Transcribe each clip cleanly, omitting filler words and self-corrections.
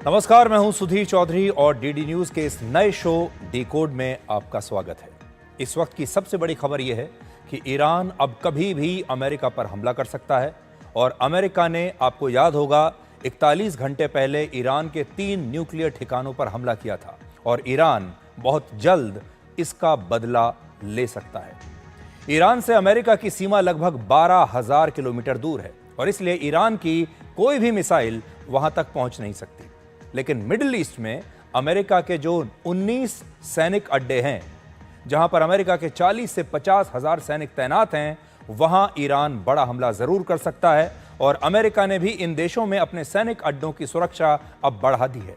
नमस्कार, मैं हूं सुधीर चौधरी और डीडी न्यूज के इस नए शो डिकोड में आपका स्वागत है। इस वक्त की सबसे बड़ी खबर यह है कि ईरान अब कभी भी अमेरिका पर हमला कर सकता है और अमेरिका ने, आपको याद होगा, 41 घंटे पहले ईरान के 3 न्यूक्लियर ठिकानों पर हमला किया था और ईरान बहुत जल्द इसका बदला ले सकता है। ईरान से अमेरिका की सीमा लगभग 12,000 किलोमीटर दूर है और इसलिए ईरान की कोई भी मिसाइल वहां तक पहुंच नहीं सकती। लेकिन मिडिल ईस्ट में अमेरिका के जो 19 सैनिक अड्डे हैं, जहां पर अमेरिका के 40 से 50 हजार सैनिक तैनात हैं, वहां ईरान बड़ा हमला जरूर कर सकता है और अमेरिका ने भी इन देशों में अपने सैनिक अड्डों की सुरक्षा अब बढ़ा दी है।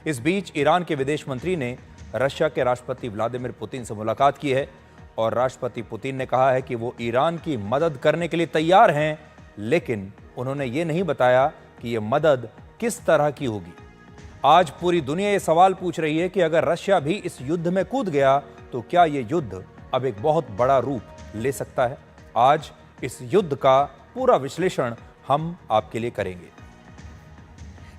इस बीच ईरान के विदेश मंत्री ने रशिया के राष्ट्रपति व्लादिमीर पुतिन से मुलाकात की है और राष्ट्रपति पुतिन ने कहा है कि वो ईरान की मदद करने के लिए तैयार हैं, लेकिन उन्होंने ये नहीं बताया कि ये मदद किस तरह की होगी। आज पूरी दुनिया ये सवाल पूछ रही है कि अगर रशिया भी इस युद्ध में कूद गया तो क्या ये युद्ध अब एक बहुत बड़ा रूप ले सकता है। आज इस युद्ध का पूरा विश्लेषण हम आपके लिए करेंगे।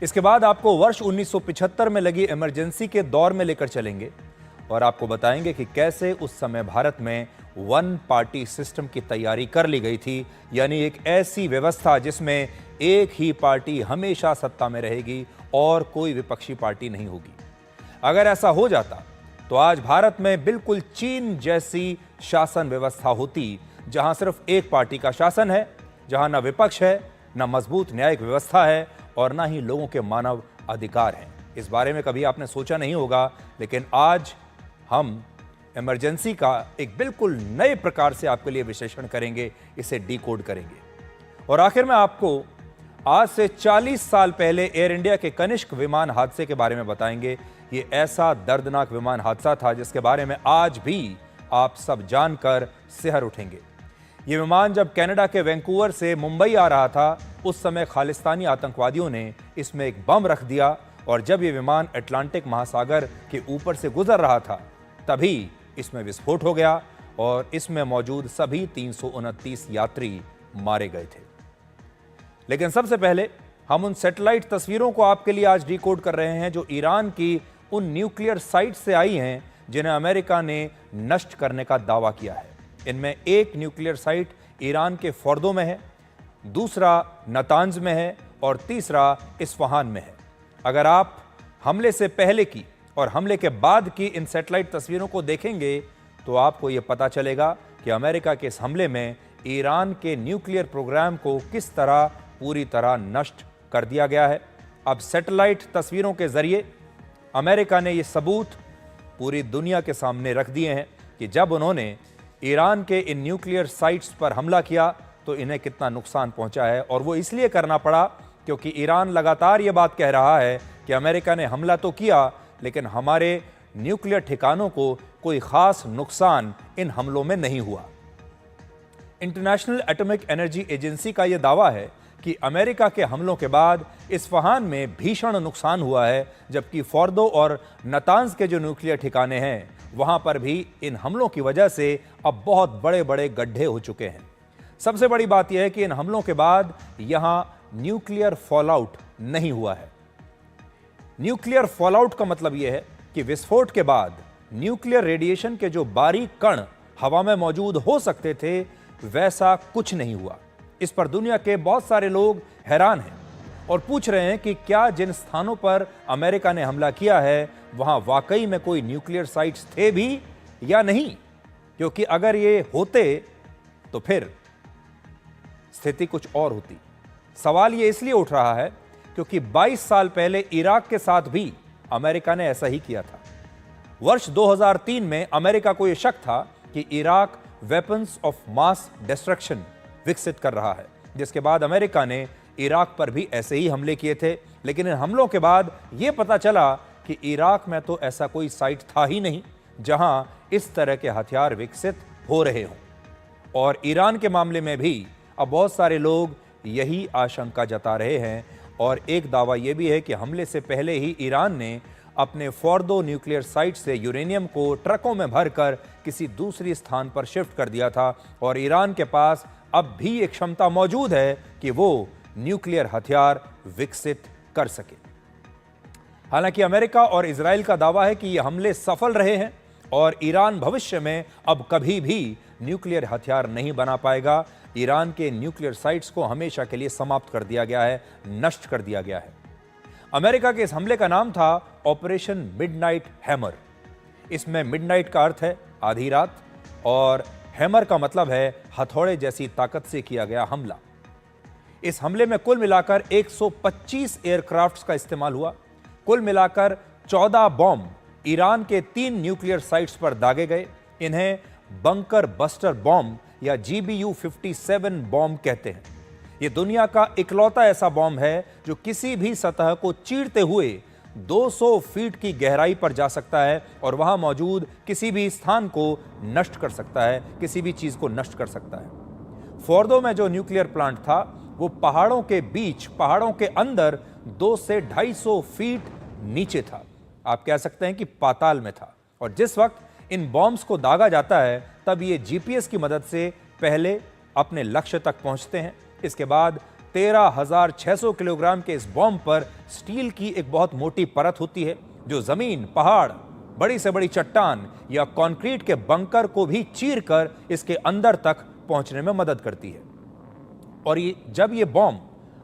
इसके बाद आपको वर्ष 1975 में लगी इमरजेंसी के दौर में लेकर चलेंगे और आपको बताएंगे कि कैसे उस समय भारत में वन पार्टी सिस्टम की तैयारी कर ली गई थी, यानी एक ऐसी व्यवस्था जिसमें एक ही पार्टी हमेशा सत्ता में रहेगी और कोई विपक्षी पार्टी नहीं होगी। अगर ऐसा हो जाता तो आज भारत में बिल्कुल चीन जैसी शासन व्यवस्था होती, जहां सिर्फ एक पार्टी का शासन है, जहां ना विपक्ष है, ना मजबूत न्यायिक व्यवस्था है और ना ही लोगों के मानव अधिकार हैं। इस बारे में कभी आपने सोचा नहीं होगा, लेकिन आज हम इमरजेंसी का एक बिल्कुल नए प्रकार से आपके लिए विश्लेषण करेंगे, इसे डिकोड करेंगे। और आखिर में आपको आज से 40 साल पहले एयर इंडिया के कनिष्क विमान हादसे के बारे में बताएंगे। ये ऐसा दर्दनाक विमान हादसा था जिसके बारे में आज भी आप सब जानकर सिहर उठेंगे। ये विमान जब कनाडा के वैंकूवर से मुंबई आ रहा था, उस समय खालिस्तानी आतंकवादियों ने इसमें एक बम रख दिया और जब ये विमान अटलांटिक महासागर के ऊपर से गुजर रहा था, तभी इसमें विस्फोट हो गया और इसमें मौजूद सभी 329 यात्री मारे गए थे। लेकिन सबसे पहले हम उन सैटेलाइट तस्वीरों को आपके लिए आज डिकोड कर रहे हैं जो ईरान की उन न्यूक्लियर साइट से आई हैं जिन्हें अमेरिका ने नष्ट करने का दावा किया है। इनमें एक न्यूक्लियर साइट ईरान के फोर्दो में है, दूसरा नतांज में है और तीसरा इस्फहान में है। अगर आप हमले से पहले की और हमले के बाद की इन सैटेलाइट तस्वीरों को देखेंगे तो आपको यह पता चलेगा कि अमेरिका के इस हमले में ईरान के न्यूक्लियर प्रोग्राम को किस तरह पूरी तरह नष्ट कर दिया गया है। अब सैटेलाइट तस्वीरों के जरिए अमेरिका ने ये सबूत पूरी दुनिया के सामने रख दिए हैं कि जब उन्होंने ईरान के इन न्यूक्लियर साइट्स पर हमला किया तो इन्हें कितना नुकसान पहुंचा है। और वो इसलिए करना पड़ा क्योंकि ईरान लगातार ये बात कह रहा है कि अमेरिका ने हमला तो किया, लेकिन हमारे न्यूक्लियर ठिकानों को कोई खास नुकसान इन हमलों में नहीं हुआ। इंटरनेशनल एटॉमिक एनर्जी एजेंसी का यह दावा है कि अमेरिका के हमलों के बाद इस्फहान में भीषण नुकसान हुआ है, जबकि फोर्दो और नतांज के जो न्यूक्लियर ठिकाने हैं वहां पर भी इन हमलों की वजह से अब बहुत बड़े बड़े गड्ढे हो चुके हैं। सबसे बड़ी बात यह है कि इन हमलों के बाद यहां न्यूक्लियर फॉलआउट नहीं हुआ है। न्यूक्लियर फॉलआउट का मतलब यह है कि विस्फोट के बाद न्यूक्लियर रेडिएशन के जो बारीक कण हवा में मौजूद हो सकते थे, वैसा कुछ नहीं हुआ। इस पर दुनिया के बहुत सारे लोग हैरान हैं और पूछ रहे हैं कि क्या जिन स्थानों पर अमेरिका ने हमला किया है वहां वाकई में कोई न्यूक्लियर साइट्स थे भी या नहीं, क्योंकि अगर ये होते तो फिर स्थिति कुछ और होती। सवाल ये इसलिए उठ रहा है क्योंकि 22 साल पहले इराक के साथ भी अमेरिका ने ऐसा ही किया था। वर्ष 2003 में अमेरिका को यह शक था कि Iraq weapons of mass destruction विकसित कर रहा है, जिसके बाद अमेरिका ने इराक पर भी ऐसे ही हमले किए थे। लेकिन इन हमलों के बाद यह पता चला कि इराक में तो ऐसा कोई साइट था ही नहीं जहां इस तरह के हथियार विकसित हो रहे हों। और ईरान के मामले में भी अब बहुत सारे लोग यही आशंका जता रहे हैं और एक दावा यह भी है कि हमले से पहले ही ईरान ने अपने फोर्दो न्यूक्लियर साइट से यूरेनियम को ट्रकों में भरकर किसी दूसरी स्थान पर शिफ्ट कर दिया था और ईरान के पास अब भी एक क्षमता मौजूद है कि वो न्यूक्लियर हथियार विकसित कर सके। हालांकि अमेरिका और इजराइल का दावा है कि ये हमले सफल रहे हैं और ईरान भविष्य में अब कभी भी न्यूक्लियर हथियार नहीं बना पाएगा। ईरान के न्यूक्लियर साइट्स को हमेशा के लिए समाप्त कर दिया गया है, नष्ट कर दिया गया है। अमेरिका के इस हमले का नाम था ऑपरेशन मिडनाइट हैमर। इसमें मिडनाइट का अर्थ है आधी रात और हैमर का मतलब है हथौड़े जैसी ताकत से किया गया हमला। इस हमले में कुल मिलाकर 125 एयरक्राफ्ट्स का इस्तेमाल हुआ। कुल मिलाकर 14 बॉम्ब ईरान के 3 न्यूक्लियर साइट्स पर दागे गए। इन्हें बंकर बस्टर बॉम्ब या GBU-57 बॉम्ब कहते हैं। यह दुनिया का इकलौता ऐसा बॉम्ब है जो किसी भी सतह को चीरते हुए 200 फीट की गहराई पर जा सकता है और वहां मौजूद किसी भी स्थान को नष्ट कर सकता है, किसी भी चीज को नष्ट कर सकता है। फोर्दो में जो न्यूक्लियर प्लांट था वो पहाड़ों के बीच, पहाड़ों के अंदर 2 से 250 फीट नीचे था। आप कह सकते हैं कि पाताल में था। और जिस वक्त इन बॉम्ब्स को दागा जाता है तब ये GPS की मदद से पहले अपने लक्ष्य तक पहुंचते हैं। इसके बाद 13,600 किलोग्राम के इस बॉम्ब पर स्टील की एक बहुत मोटी परत होती है जो जमीन, पहाड़, बड़ी से बड़ी चट्टान या कंक्रीट के बंकर को भी चीरकर इसके अंदर तक पहुंचने में मदद करती है। और जब ये बॉम्ब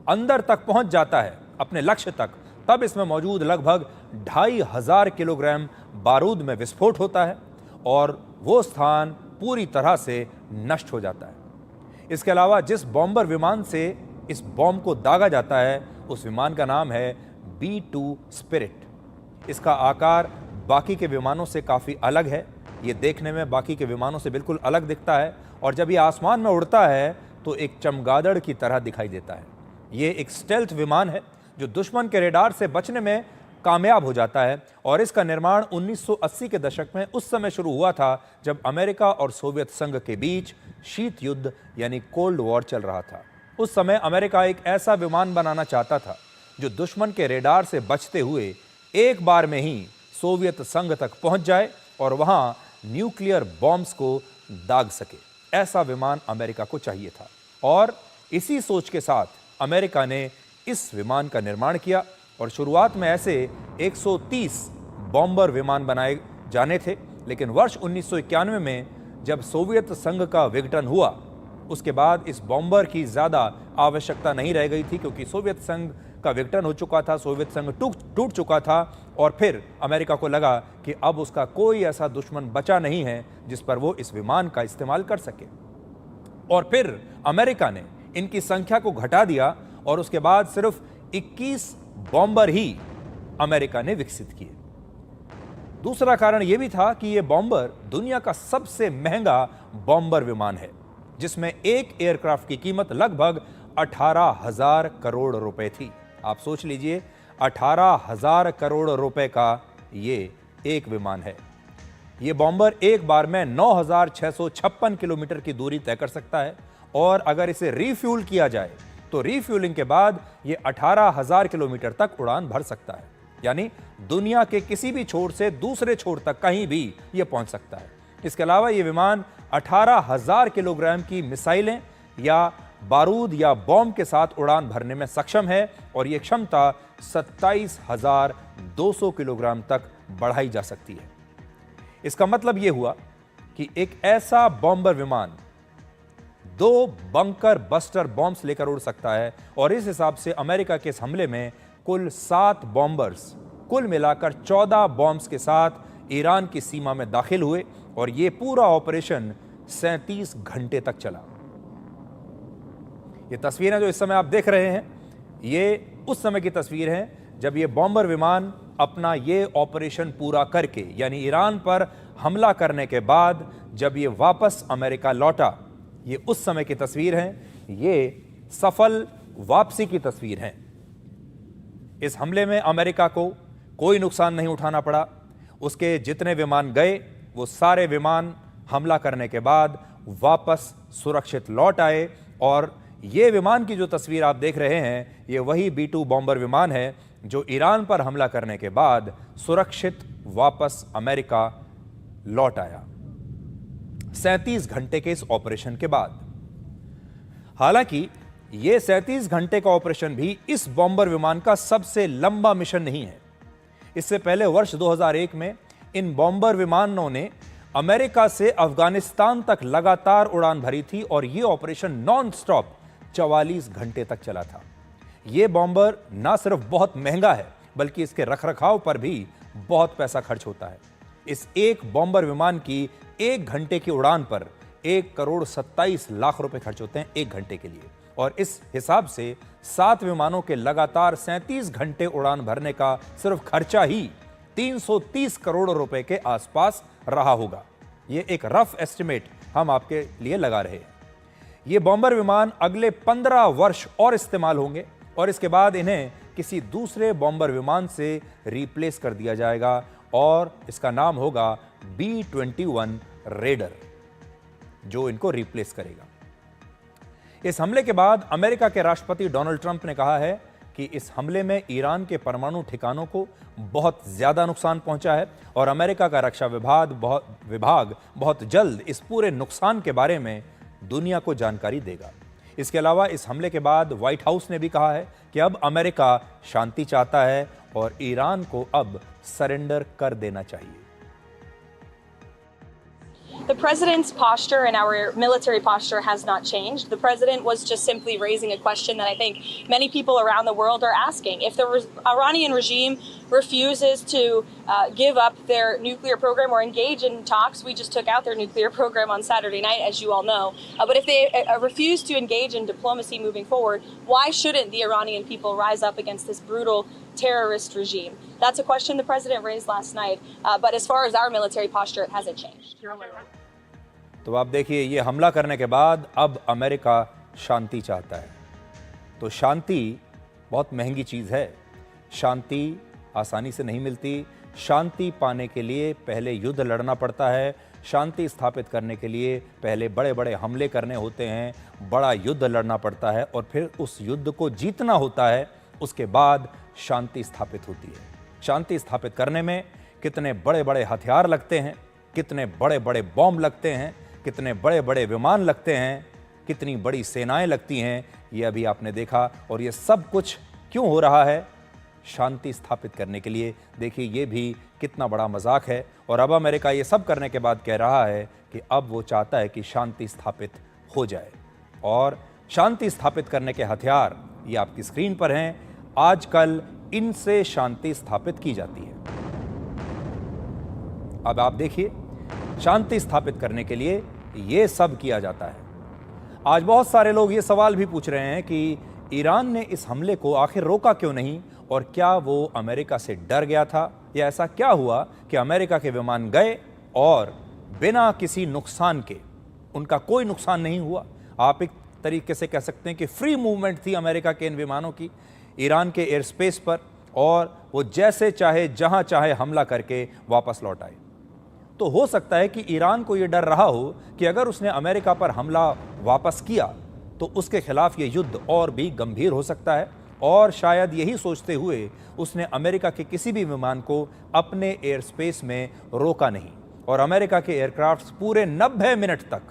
अंदर तक पहुंच जाता है अपने लक्ष्य तक, तब इसमें मौजूद लगभग 2500 किलोग्राम बारूद में विस्फोट होता है और वो स्थान पूरी तरह से नष्ट हो जाता है। इसके अलावा जिस बॉम्बर विमान से इस बॉम्ब को दागा जाता है उस विमान का नाम है B-2 स्पिरिट। इसका आकार बाकी के विमानों से काफ़ी अलग है। ये देखने में बाकी के विमानों से बिल्कुल अलग दिखता है और जब ये आसमान में उड़ता है तो एक चमगादड़ की तरह दिखाई देता है। ये एक स्टेल्थ विमान है जो दुश्मन के रेडार से बचने में कामयाब हो जाता है और इसका निर्माण 1980 के दशक में उस समय शुरू हुआ था जब अमेरिका और सोवियत संघ के बीच शीत युद्ध यानी कोल्ड वॉर चल रहा था। उस समय अमेरिका एक ऐसा विमान बनाना चाहता था जो दुश्मन के रेडार से बचते हुए एक बार में ही सोवियत संघ तक पहुंच जाए और वहां न्यूक्लियर बॉम्ब्स को दाग सके। ऐसा विमान अमेरिका को चाहिए था और इसी सोच के साथ अमेरिका ने इस विमान का निर्माण किया और शुरुआत में ऐसे 130 बॉम्बर विमान बनाए जाने थे। लेकिन वर्ष 1991 में जब सोवियत संघ का विघटन हुआ उसके बाद इस बॉम्बर की ज़्यादा आवश्यकता नहीं रह गई थी क्योंकि सोवियत संघ का विघटन हो चुका था, सोवियत संघ टूट चुका था और फिर अमेरिका को लगा कि अब उसका कोई ऐसा दुश्मन बचा नहीं है जिस पर वो इस विमान का इस्तेमाल कर सके। और फिर अमेरिका ने इनकी संख्या को घटा दिया और उसके बाद सिर्फ 21 बॉम्बर ही अमेरिका ने विकसित किए। दूसरा कारण यह भी था कि यह बॉम्बर दुनिया का सबसे महंगा बॉम्बर विमान है जिसमें एक एयरक्राफ्ट की कीमत लगभग 18,000 करोड़ रुपए थी। आप सोच लीजिए 18,000 करोड़ रुपए का ये एक विमान है। ये बॉम्बर एक बार में 9,656 किलोमीटर की दूरी तय कर सकता है और अगर इसे रिफ्यूल किया जाए तो रिफ्यूलिंग के बाद ये 18,000 किलोमीटर तक उड़ान भर सकता है। यानी दुनिया के किसी भी छोर से दूसरे छोर तक कहीं भी ये पहुंच सकता है। इसके अलावा ये विमान 18,000 किलोग्राम की मिसाइलें या बारूद या बॉम्ब के साथ उड़ान भरने में सक्षम है और यह क्षमता 27,200 किलोग्राम तक बढ़ाई जा सकती है। इसका मतलब यह हुआ कि एक ऐसा बॉम्बर विमान 2 बंकर बस्टर बॉम्ब्स लेकर उड़ सकता है और इस हिसाब से अमेरिका के इस हमले में कुल 7 बॉम्बर्स, कुल मिलाकर 14 बॉम्ब्स के साथ ईरान की सीमा में दाखिल हुए और यह पूरा ऑपरेशन 37 घंटे तक चला। ये तस्वीरें जो इस समय आप देख रहे हैं ये उस समय की तस्वीर हैं जब ये बॉम्बर विमान अपना ये ऑपरेशन पूरा करके यानी ईरान पर हमला करने के बाद जब ये वापस अमेरिका लौटा, ये उस समय की तस्वीर हैं। ये सफल वापसी की तस्वीर हैं। इस हमले में अमेरिका को कोई नुकसान नहीं उठाना पड़ा। उसके जितने विमान गए वो सारे विमान हमला करने के बाद वापस सुरक्षित लौट आए और ये विमान की जो तस्वीर आप देख रहे हैं ये वही B-2 बॉम्बर विमान है जो ईरान पर हमला करने के बाद सुरक्षित वापस अमेरिका लौट आया 37 घंटे के इस ऑपरेशन के बाद। हालांकि यह 37 घंटे का ऑपरेशन भी इस बॉम्बर विमान का सबसे लंबा मिशन नहीं है। इससे पहले वर्ष 2001 में इन बॉम्बर विमानों ने अमेरिका से अफगानिस्तान तक लगातार उड़ान भरी थी और यह ऑपरेशन नॉन स्टॉप 44 घंटे तक चला था। यह बॉम्बर ना सिर्फ बहुत महंगा है बल्कि इसके रखरखाव पर भी बहुत पैसा खर्च होता है। इस एक बॉम्बर विमान की 1 घंटे की उड़ान पर 1,27,00,000 रुपए खर्च होते हैं 1 घंटे के लिए, और इस हिसाब से 7 विमानों के लगातार 37 घंटे उड़ान भरने का सिर्फ खर्चा ही 330 करोड़ रुपए के आसपास रहा होगा। यह एक रफ एस्टिमेट हम आपके लिए लगा रहे हैं। ये बॉम्बर विमान अगले 15 वर्ष और इस्तेमाल होंगे और इसके बाद इन्हें किसी दूसरे बॉम्बर विमान से रिप्लेस कर दिया जाएगा और इसका नाम होगा B-21 रेडर, जो इनको रिप्लेस करेगा। इस हमले के बाद अमेरिका के राष्ट्रपति डोनाल्ड ट्रंप ने कहा है कि इस हमले में ईरान के परमाणु ठिकानों को बहुत ज्यादा नुकसान पहुंचा है और अमेरिका का रक्षा विभाग बहुत जल्द इस पूरे नुकसान के बारे में दुनिया को जानकारी देगा। इसके अलावा इस हमले के बाद व्हाइट हाउस ने भी कहा है कि अब अमेरिका शांति चाहता है और ईरान को अब सरेंडर कर देना चाहिए। The president's posture and our military posture has not changed. The president was just simply raising a question that I think many people around the world are asking. If the Iranian regime refuses to give up their nuclear program or engage in talks, we just took out their nuclear program on Saturday night, as you all know. But if they refuse to engage in diplomacy moving forward, why shouldn't the Iranian people rise up against this brutal terrorist regime? That's a question the president raised last night. But as far as our military posture, it hasn't changed. तो आप देखिए, ये हमला करने के बाद अब America शांति चाहता है। तो शांति बहुत महंगी चीज़ है, शांति आसानी से नहीं मिलती। शांति पाने के लिए पहले युद्ध लड़ना पड़ता है, शांति स्थापित करने के लिए पहले बड़े बड़े हमले करने होते हैं, बड़ा युद्ध लड़ना पड़ता है और फिर उस युद्ध को जीतना होता है। उसके बाद शांति स्थापित होती है। शांति स्थापित करने में कितने बड़े बड़े हथियार लगते हैं, कितने बड़े बड़े बॉम्ब लगते हैं, कितने बड़े बड़े विमान लगते हैं, कितनी बड़ी सेनाएं लगती हैं, ये अभी आपने देखा। और ये सब कुछ क्यों हो रहा है? शांति स्थापित करने के लिए। देखिए, ये भी कितना बड़ा मजाक है। और अब अमेरिका ये सब करने के बाद कह रहा है कि अब वो चाहता है कि शांति स्थापित हो जाए। और शांति स्थापित करने के हथियार ये आपकी स्क्रीन पर हैं। आजकल इनसे शांति स्थापित की जाती है। अब आप देखिए, शांति स्थापित करने के लिए ये सब किया जाता है। आज बहुत सारे लोग ये सवाल भी पूछ रहे हैं कि ईरान ने इस हमले को आखिर रोका क्यों नहीं, और क्या वो अमेरिका से डर गया था, या ऐसा क्या हुआ कि अमेरिका के विमान गए और बिना किसी नुकसान के, उनका कोई नुकसान नहीं हुआ। आप एक तरीके से कह सकते हैं कि फ्री मूवमेंट थी अमेरिका के इन विमानों की ईरान के एयर स्पेस पर, और वो जैसे चाहे जहां चाहे हमला करके वापस लौट आए। तो हो सकता है कि ईरान को यह डर रहा हो कि अगर उसने अमेरिका पर हमला वापस किया तो उसके खिलाफ यह युद्ध और भी गंभीर हो सकता है, और शायद यही सोचते हुए उसने अमेरिका के किसी भी विमान को अपने एयर स्पेस में रोका नहीं, और अमेरिका के एयरक्राफ्ट पूरे 90 मिनट तक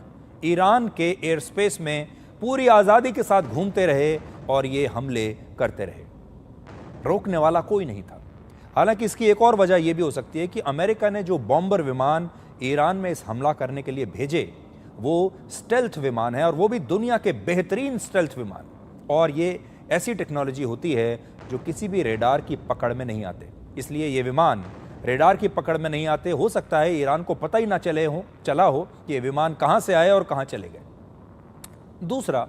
ईरान के एयर स्पेस में पूरी आज़ादी के साथ घूमते रहे और ये हमले करते रहे। रोकने वाला कोई नहीं था। हालांकि इसकी एक और वजह यह भी हो सकती है कि अमेरिका ने जो बॉम्बर विमान ईरान में इस हमला करने के लिए भेजे वो स्टेल्थ विमान है, और वो भी दुनिया के बेहतरीन स्टेल्थ विमान। और ये ऐसी टेक्नोलॉजी होती है जो किसी भी रेडार की पकड़ में नहीं आते, इसलिए ये विमान रेडार की पकड़ में नहीं आते। हो सकता है ईरान को पता ही ना चला हो कि ये विमान कहां से आए और कहां चले गए। दूसरा,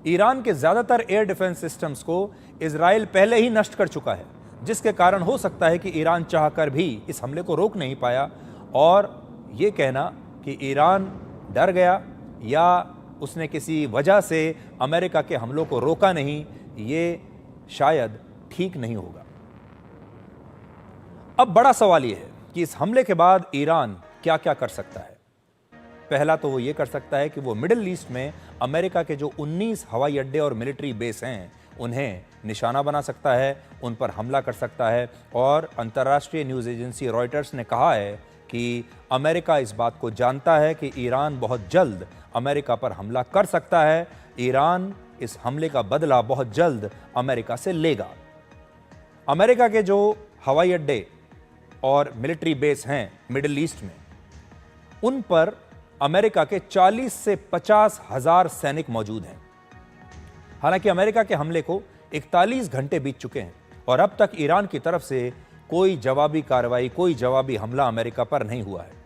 ईरान के ज्यादातर एयर डिफेंस सिस्टम्स को इजराइल पहले ही नष्ट कर चुका है, जिसके कारण हो सकता है कि ईरान चाहकर भी इस हमले को रोक नहीं पाया। और ये कहना कि ईरान डर गया या उसने किसी वजह से अमेरिका के हमलों को रोका नहीं, ये शायद ठीक नहीं होगा। अब बड़ा सवाल यह है कि इस हमले के बाद ईरान क्या क्या कर सकता है। पहला तो वो ये कर सकता है कि वो मिडिल ईस्ट में अमेरिका के जो 19 हवाई अड्डे और मिलिट्री बेस हैं उन्हें निशाना बना सकता है, उन पर हमला कर सकता है। और अंतर्राष्ट्रीय न्यूज़ एजेंसी रॉयटर्स ने कहा है कि अमेरिका इस बात को जानता है कि ईरान बहुत जल्द अमेरिका पर हमला कर सकता है। ईरान इस हमले का बदला बहुत जल्द अमेरिका से लेगा। अमेरिका के जो हवाई अड्डे और मिलिट्री बेस हैं मिडिल ईस्ट में, उन पर अमेरिका के 40 से 50 हजार सैनिक मौजूद हैं। हालांकि अमेरिका के हमले को 41 घंटे बीत चुके हैं और अब तक ईरान की तरफ से कोई जवाबी कार्रवाई, कोई जवाबी हमला अमेरिका पर नहीं हुआ है।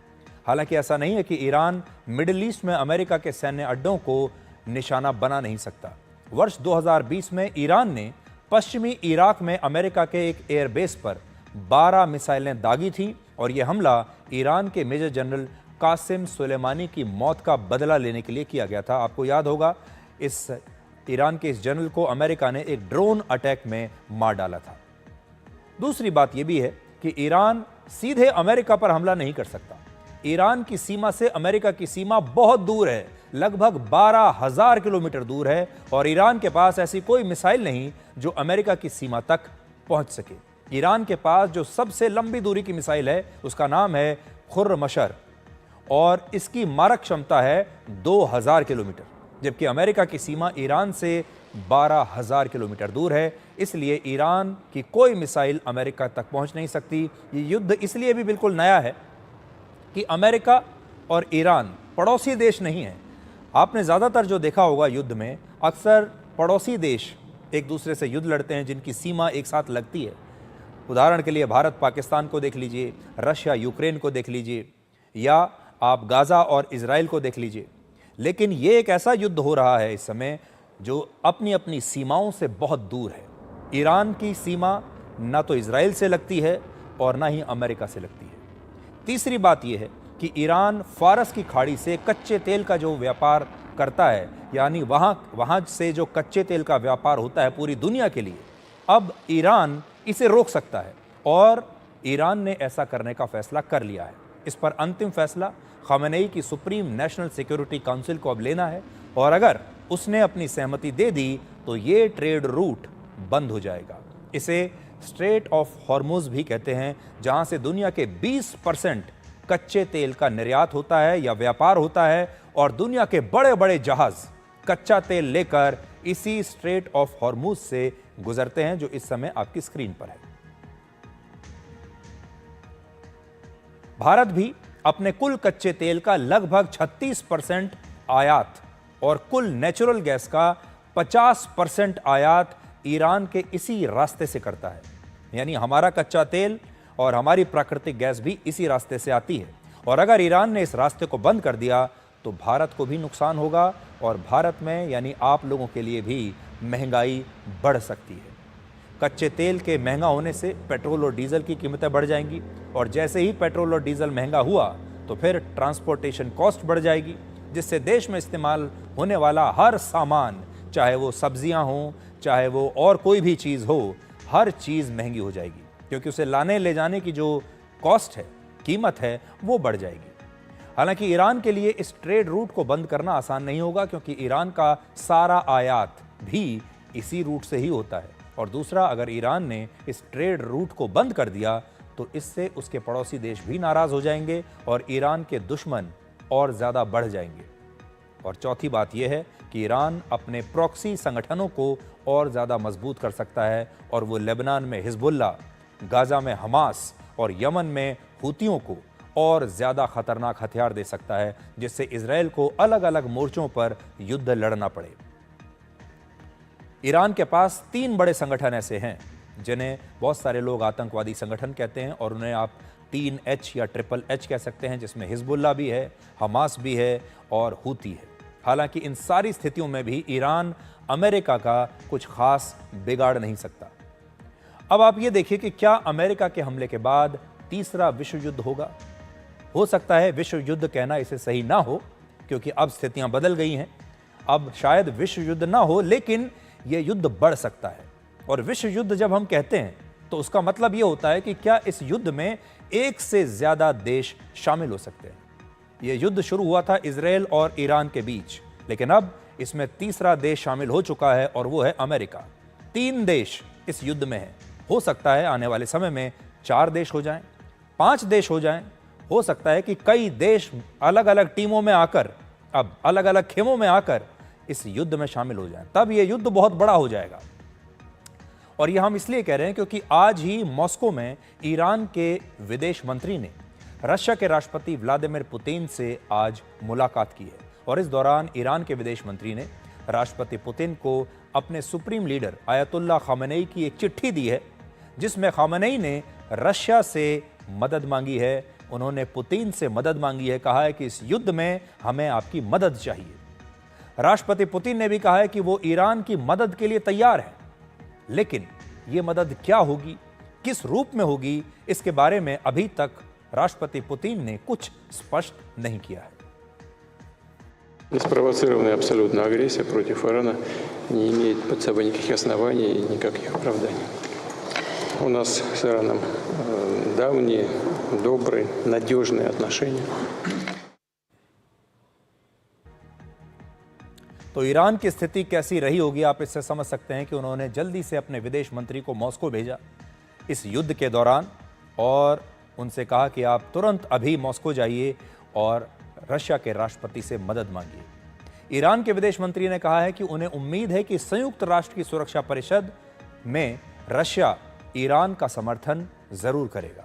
हालांकि ऐसा नहीं है कि ईरान मिडिल ईस्ट में अमेरिका के सैन्य अड्डों को निशाना बना नहीं सकता। वर्ष 2020 में ईरान ने पश्चिमी इराक में अमेरिका के एक एयरबेस पर 12 मिसाइलें दागी थीं और यह हमला ईरान के मेजर जनरल कासिम सुलेमानी की मौत का बदला लेने के लिए किया गया था। आपको याद होगा, इस ईरान के इस जनरल को अमेरिका ने एक ड्रोन अटैक में मार डाला था। दूसरी बात यह भी है कि ईरान सीधे अमेरिका पर हमला नहीं कर सकता। ईरान की सीमा से अमेरिका की सीमा बहुत दूर है, लगभग 12,000 किलोमीटर दूर है और ईरान के पास ऐसी कोई मिसाइल नहीं जो अमेरिका की सीमा तक पहुंच सके। ईरान के पास जो सबसे लंबी दूरी की मिसाइल है उसका नाम है खुर्रमशर और इसकी मारक क्षमता है 2000 किलोमीटर, जबकि अमेरिका की सीमा ईरान से 12,000 किलोमीटर दूर है। इसलिए ईरान की कोई मिसाइल अमेरिका तक पहुंच नहीं सकती। ये युद्ध इसलिए भी बिल्कुल नया है कि अमेरिका और ईरान पड़ोसी देश नहीं है। आपने ज़्यादातर जो देखा होगा युद्ध में, अक्सर पड़ोसी देश एक दूसरे से युद्ध लड़ते हैं जिनकी सीमा एक साथ लगती है। उदाहरण के लिए भारत पाकिस्तान को देख लीजिए, रशिया यूक्रेन को देख लीजिए, या आप गाज़ा और इजराइल को देख लीजिए। लेकिन ये एक ऐसा युद्ध हो रहा है इस समय जो अपनी अपनी सीमाओं से बहुत दूर है। ईरान की सीमा ना तो इजराइल से लगती है और ना ही अमेरिका से लगती है। तीसरी बात यह है कि ईरान फारस की खाड़ी से कच्चे तेल का जो व्यापार करता है, यानी वहाँ से जो कच्चे तेल का व्यापार होता है पूरी दुनिया के लिए, अब ईरान इसे रोक सकता है और ईरान ने ऐसा करने का फैसला कर लिया है। इस पर अंतिम फैसला खामेनेई की सुप्रीम नेशनल सिक्योरिटी काउंसिल को अब लेना है और अगर उसने अपनी सहमति दे दी तो ये ट्रेड रूट बंद हो जाएगा। इसे स्ट्रेट ऑफ हॉर्मुज भी कहते हैं, जहां से दुनिया के 20% कच्चे तेल का निर्यात होता है या व्यापार होता है और दुनिया के बड़े बड़े जहाज कच्चा तेल लेकर इसी स्ट्रेट ऑफ हॉर्मुज से गुजरते हैं, जो इस समय आपकी स्क्रीन पर है। भारत भी अपने कुल कच्चे तेल का लगभग 36% आयात और कुल नेचुरल गैस का 50% आयात ईरान के इसी रास्ते से करता है। यानी हमारा कच्चा तेल और हमारी प्राकृतिक गैस भी इसी रास्ते से आती है और अगर ईरान ने इस रास्ते को बंद कर दिया तो भारत को भी नुकसान होगा और भारत में यानी आप लोगों के लिए भी महंगाई बढ़ सकती है। कच्चे तेल के महंगा होने से पेट्रोल और डीजल की कीमतें बढ़ जाएंगी और जैसे ही पेट्रोल और डीजल महंगा हुआ तो फिर ट्रांसपोर्टेशन कॉस्ट बढ़ जाएगी, जिससे देश में इस्तेमाल होने वाला हर सामान, चाहे वो सब्जियां हों, चाहे वो और कोई भी चीज़ हो, हर चीज़ महंगी हो जाएगी क्योंकि उसे लाने ले जाने की जो कॉस्ट है, कीमत है, वो बढ़ जाएगी। हालांकि ईरान के लिए इस ट्रेड रूट को बंद करना आसान नहीं होगा क्योंकि ईरान का सारा आयात भी इसी रूट से ही होता है और दूसरा, अगर ईरान ने इस ट्रेड रूट को बंद कर दिया तो इससे उसके पड़ोसी देश भी नाराज हो जाएंगे और ईरान के दुश्मन और ज़्यादा बढ़ जाएंगे। और चौथी बात यह है कि ईरान अपने प्रॉक्सी संगठनों को और ज़्यादा मजबूत कर सकता है और वो लेबनान में हिजबुल्ला, गाज़ा में हमास और यमन में हूतियों को और ज़्यादा खतरनाक हथियार दे सकता है, जिससे इजराइल को अलग अलग मोर्चों पर युद्ध लड़ना पड़े। ईरान के पास 3 बड़े संगठन ऐसे हैं जिन्हें बहुत सारे लोग आतंकवादी संगठन कहते हैं और उन्हें आप 3H या HHH कह सकते हैं, जिसमें हिजबुल्ला भी है, हमास भी है और हूती है। हालांकि इन सारी स्थितियों में भी ईरान अमेरिका का कुछ खास बिगाड़ नहीं सकता। अब आप ये देखिए कि क्या अमेरिका के हमले के बाद तीसरा विश्व युद्ध होगा? हो सकता है विश्व युद्ध कहना इसे सही ना हो क्योंकि अब स्थितियां बदल गई हैं। अब शायद विश्व युद्ध ना हो, लेकिन यह युद्ध बढ़ सकता है। और विश्व युद्ध जब हम कहते हैं तो उसका मतलब यह होता है कि क्या इस युद्ध में एक से ज्यादा देश शामिल हो सकते हैं। यह युद्ध शुरू हुआ था इजराइल और ईरान के बीच, लेकिन अब इसमें तीसरा देश शामिल हो चुका है और वो है अमेरिका। 3 देश इस युद्ध में हैं। हो सकता है आने वाले समय में 4 देश हो जाएं, 5 देश हो जाएं। हो सकता है कि कई देश अलग अलग टीमों में आकर, अब अलग अलग खेमों में आकर इस युद्ध में शामिल हो जाएं। तब यह युद्ध बहुत बड़ा हो जाएगा और यह हम इसलिए कह रहे हैं क्योंकि आज ही मॉस्को में ईरान के विदेश मंत्री ने रशिया के राष्ट्रपति व्लादिमीर पुतिन से आज मुलाकात की है और इस दौरान ईरान के विदेश मंत्री ने राष्ट्रपति पुतिन को अपने सुप्रीम लीडर आयतुल्लाह खामेनेई की एक चिट्ठी दी है जिसमें खामेनेई ने रशिया से मदद मांगी है। उन्होंने पुतिन से मदद मांगी है, कहा है कि इस युद्ध में हमें आपकी मदद चाहिए। राष्ट्रपति पुतिन ने भी कहा है कि वो ईरान की मदद के लिए तैयार है, लेकिन ये मदद क्या होगी, किस रूप में होगी, इसके बारे में अभी तक राष्ट्रपति पुतिन ने कुछ स्पष्ट नहीं किया है। Неспровоцированная абсолютно агрессия против Ирана не имеет под собой никаких оснований и никаких оправданий. У нас с Ираном давние, добрые, надежные отношения. तो ईरान की स्थिति कैसी रही होगी, आप इससे समझ सकते हैं कि उन्होंने जल्दी से अपने विदेश मंत्री को मॉस्को भेजा इस युद्ध के दौरान और उनसे कहा कि आप तुरंत अभी मॉस्को जाइए और रशिया के राष्ट्रपति से मदद मांगिए। ईरान के विदेश मंत्री ने कहा है कि उन्हें उम्मीद है कि संयुक्त राष्ट्र की सुरक्षा परिषद में रशिया ईरान का समर्थन जरूर करेगा।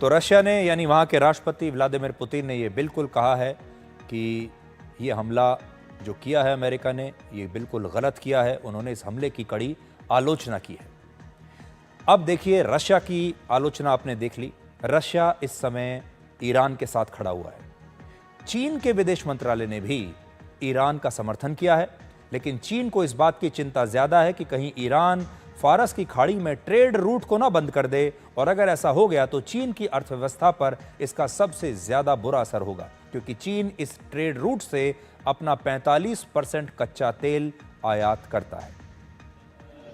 तो रशिया ने यानी वहां के राष्ट्रपति व्लादिमीर पुतिन ने यह बिल्कुल कहा है कि यह हमला जो किया है अमेरिका ने ये बिल्कुल गलत किया है। उन्होंने इस हमले की कड़ी आलोचना की है। अब देखिए रशिया की आलोचना आपने देख ली। रशिया इस समय ईरान के साथ खड़ा हुआ है। चीन के विदेश मंत्रालय ने भी ईरान का समर्थन किया है, लेकिन चीन को इस बात की चिंता ज्यादा है कि कहीं ईरान फारस की खाड़ी में ट्रेड रूट को ना बंद कर दे और अगर ऐसा हो गया तो चीन की अर्थव्यवस्था पर इसका सबसे ज्यादा बुरा असर होगा, क्योंकि चीन इस ट्रेड रूट से अपना 45% कच्चा तेल आयात करता है।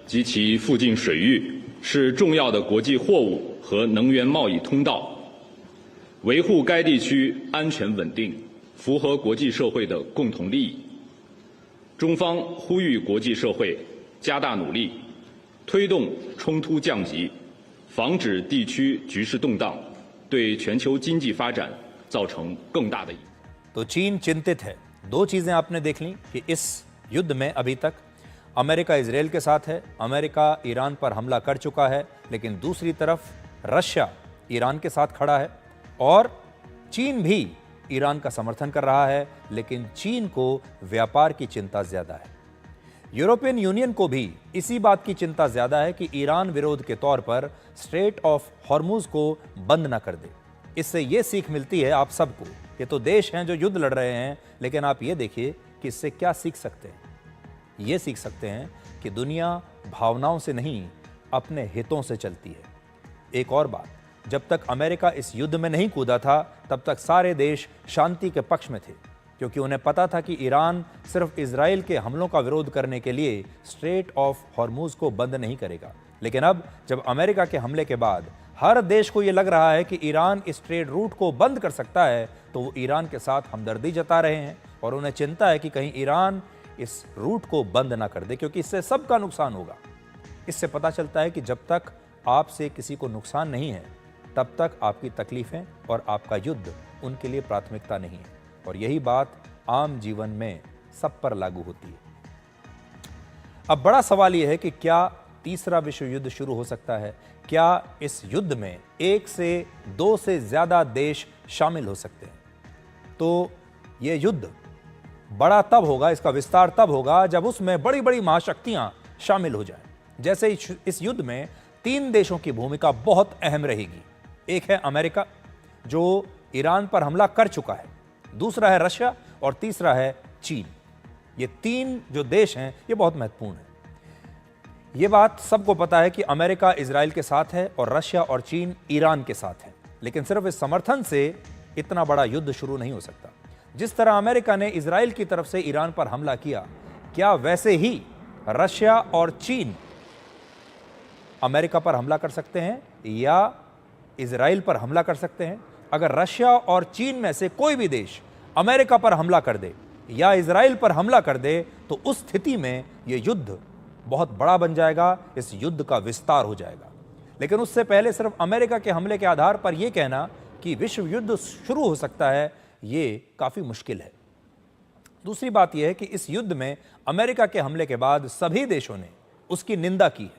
及其附近水域是重要的国际货物和能源贸易通道，维护该地区安全稳定，符合国际社会的共同利益。中方呼吁国际社会加大努力，推动冲突降级，防止地区局势动荡，对全球经济发展造成更大的影响。 तो चीन चिंतित है। दो चीजें आपने देख ली कि इस युद्ध में अभी तक अमेरिका इजराइल के साथ है, अमेरिका ईरान पर हमला कर चुका है, लेकिन दूसरी तरफ रशिया ईरान के साथ खड़ा है और चीन भी ईरान का समर्थन कर रहा है, लेकिन चीन को व्यापार की चिंता ज्यादा है। यूरोपियन यूनियन को भी इसी बात की चिंता ज्यादा है कि ईरान विरोध के तौर पर स्ट्रेट ऑफ हॉर्मुज को बंद ना कर दे। इससे यह सीख मिलती है आप सबको। ये तो देश हैं जो युद्ध लड़ रहे हैं, लेकिन आप ये देखिए कि इससे क्या सीख सकते हैं। ये सीख सकते हैं कि दुनिया भावनाओं से नहीं अपने हितों से चलती है। एक और बात, जब तक अमेरिका इस युद्ध में नहीं कूदा था तब तक सारे देश शांति के पक्ष में थे, क्योंकि उन्हें पता था कि ईरान सिर्फ इजराइल के हमलों का विरोध करने के लिए स्ट्रेट ऑफ हॉर्मुज को बंद नहीं करेगा। लेकिन अब जब अमेरिका के हमले के बाद हर देश को यह लग रहा है कि ईरान इस ट्रेड रूट को बंद कर सकता है, तो वो ईरान के साथ हमदर्दी जता रहे हैं और उन्हें चिंता है कि कहीं ईरान इस रूट को बंद ना कर दे, क्योंकि इससे सबका नुकसान होगा। इससे पता चलता है कि जब तक आपसे किसी को नुकसान नहीं है तब तक आपकी तकलीफें और आपका युद्ध उनके लिए प्राथमिकता नहीं है। और यही बात आम जीवन में सब पर लागू होती है। अब बड़ा सवाल यह है कि क्या तीसरा विश्व युद्ध शुरू हो सकता है? क्या इस युद्ध में 1 से 2 से ज्यादा देश शामिल हो सकते हैं? तो यह युद्ध बड़ा तब होगा, इसका विस्तार तब होगा जब उसमें बड़ी बड़ी महाशक्तियां शामिल हो जाएं। जैसे इस युद्ध में 3 देशों की भूमिका बहुत अहम रहेगी। एक है अमेरिका जो ईरान पर हमला कर चुका है, दूसरा है रशिया और तीसरा है चीन। ये 3 जो देश हैं ये बहुत महत्वपूर्ण है। ये बात सबको पता है कि अमेरिका इजराइल के साथ है और रशिया और चीन ईरान के साथ है, लेकिन सिर्फ इस समर्थन से इतना बड़ा युद्ध शुरू नहीं हो सकता। जिस तरह अमेरिका ने इजराइल की तरफ से ईरान पर हमला किया, क्या वैसे ही रशिया और चीन अमेरिका पर हमला कर सकते हैं या इजराइल पर हमला कर सकते हैं? अगर रशिया और चीन में से कोई भी देश अमेरिका पर हमला कर दे या इजराइल पर हमला कर दे तो उस स्थिति में यह युद्ध बहुत बड़ा बन जाएगा, इस युद्ध का विस्तार हो जाएगा। लेकिन उससे पहले सिर्फ अमेरिका के हमले के आधार पर यह कहना कि विश्व युद्ध शुरू हो सकता है, यह काफी मुश्किल है। दूसरी बात यह है कि इस युद्ध में अमेरिका के हमले के बाद सभी देशों ने उसकी निंदा की है,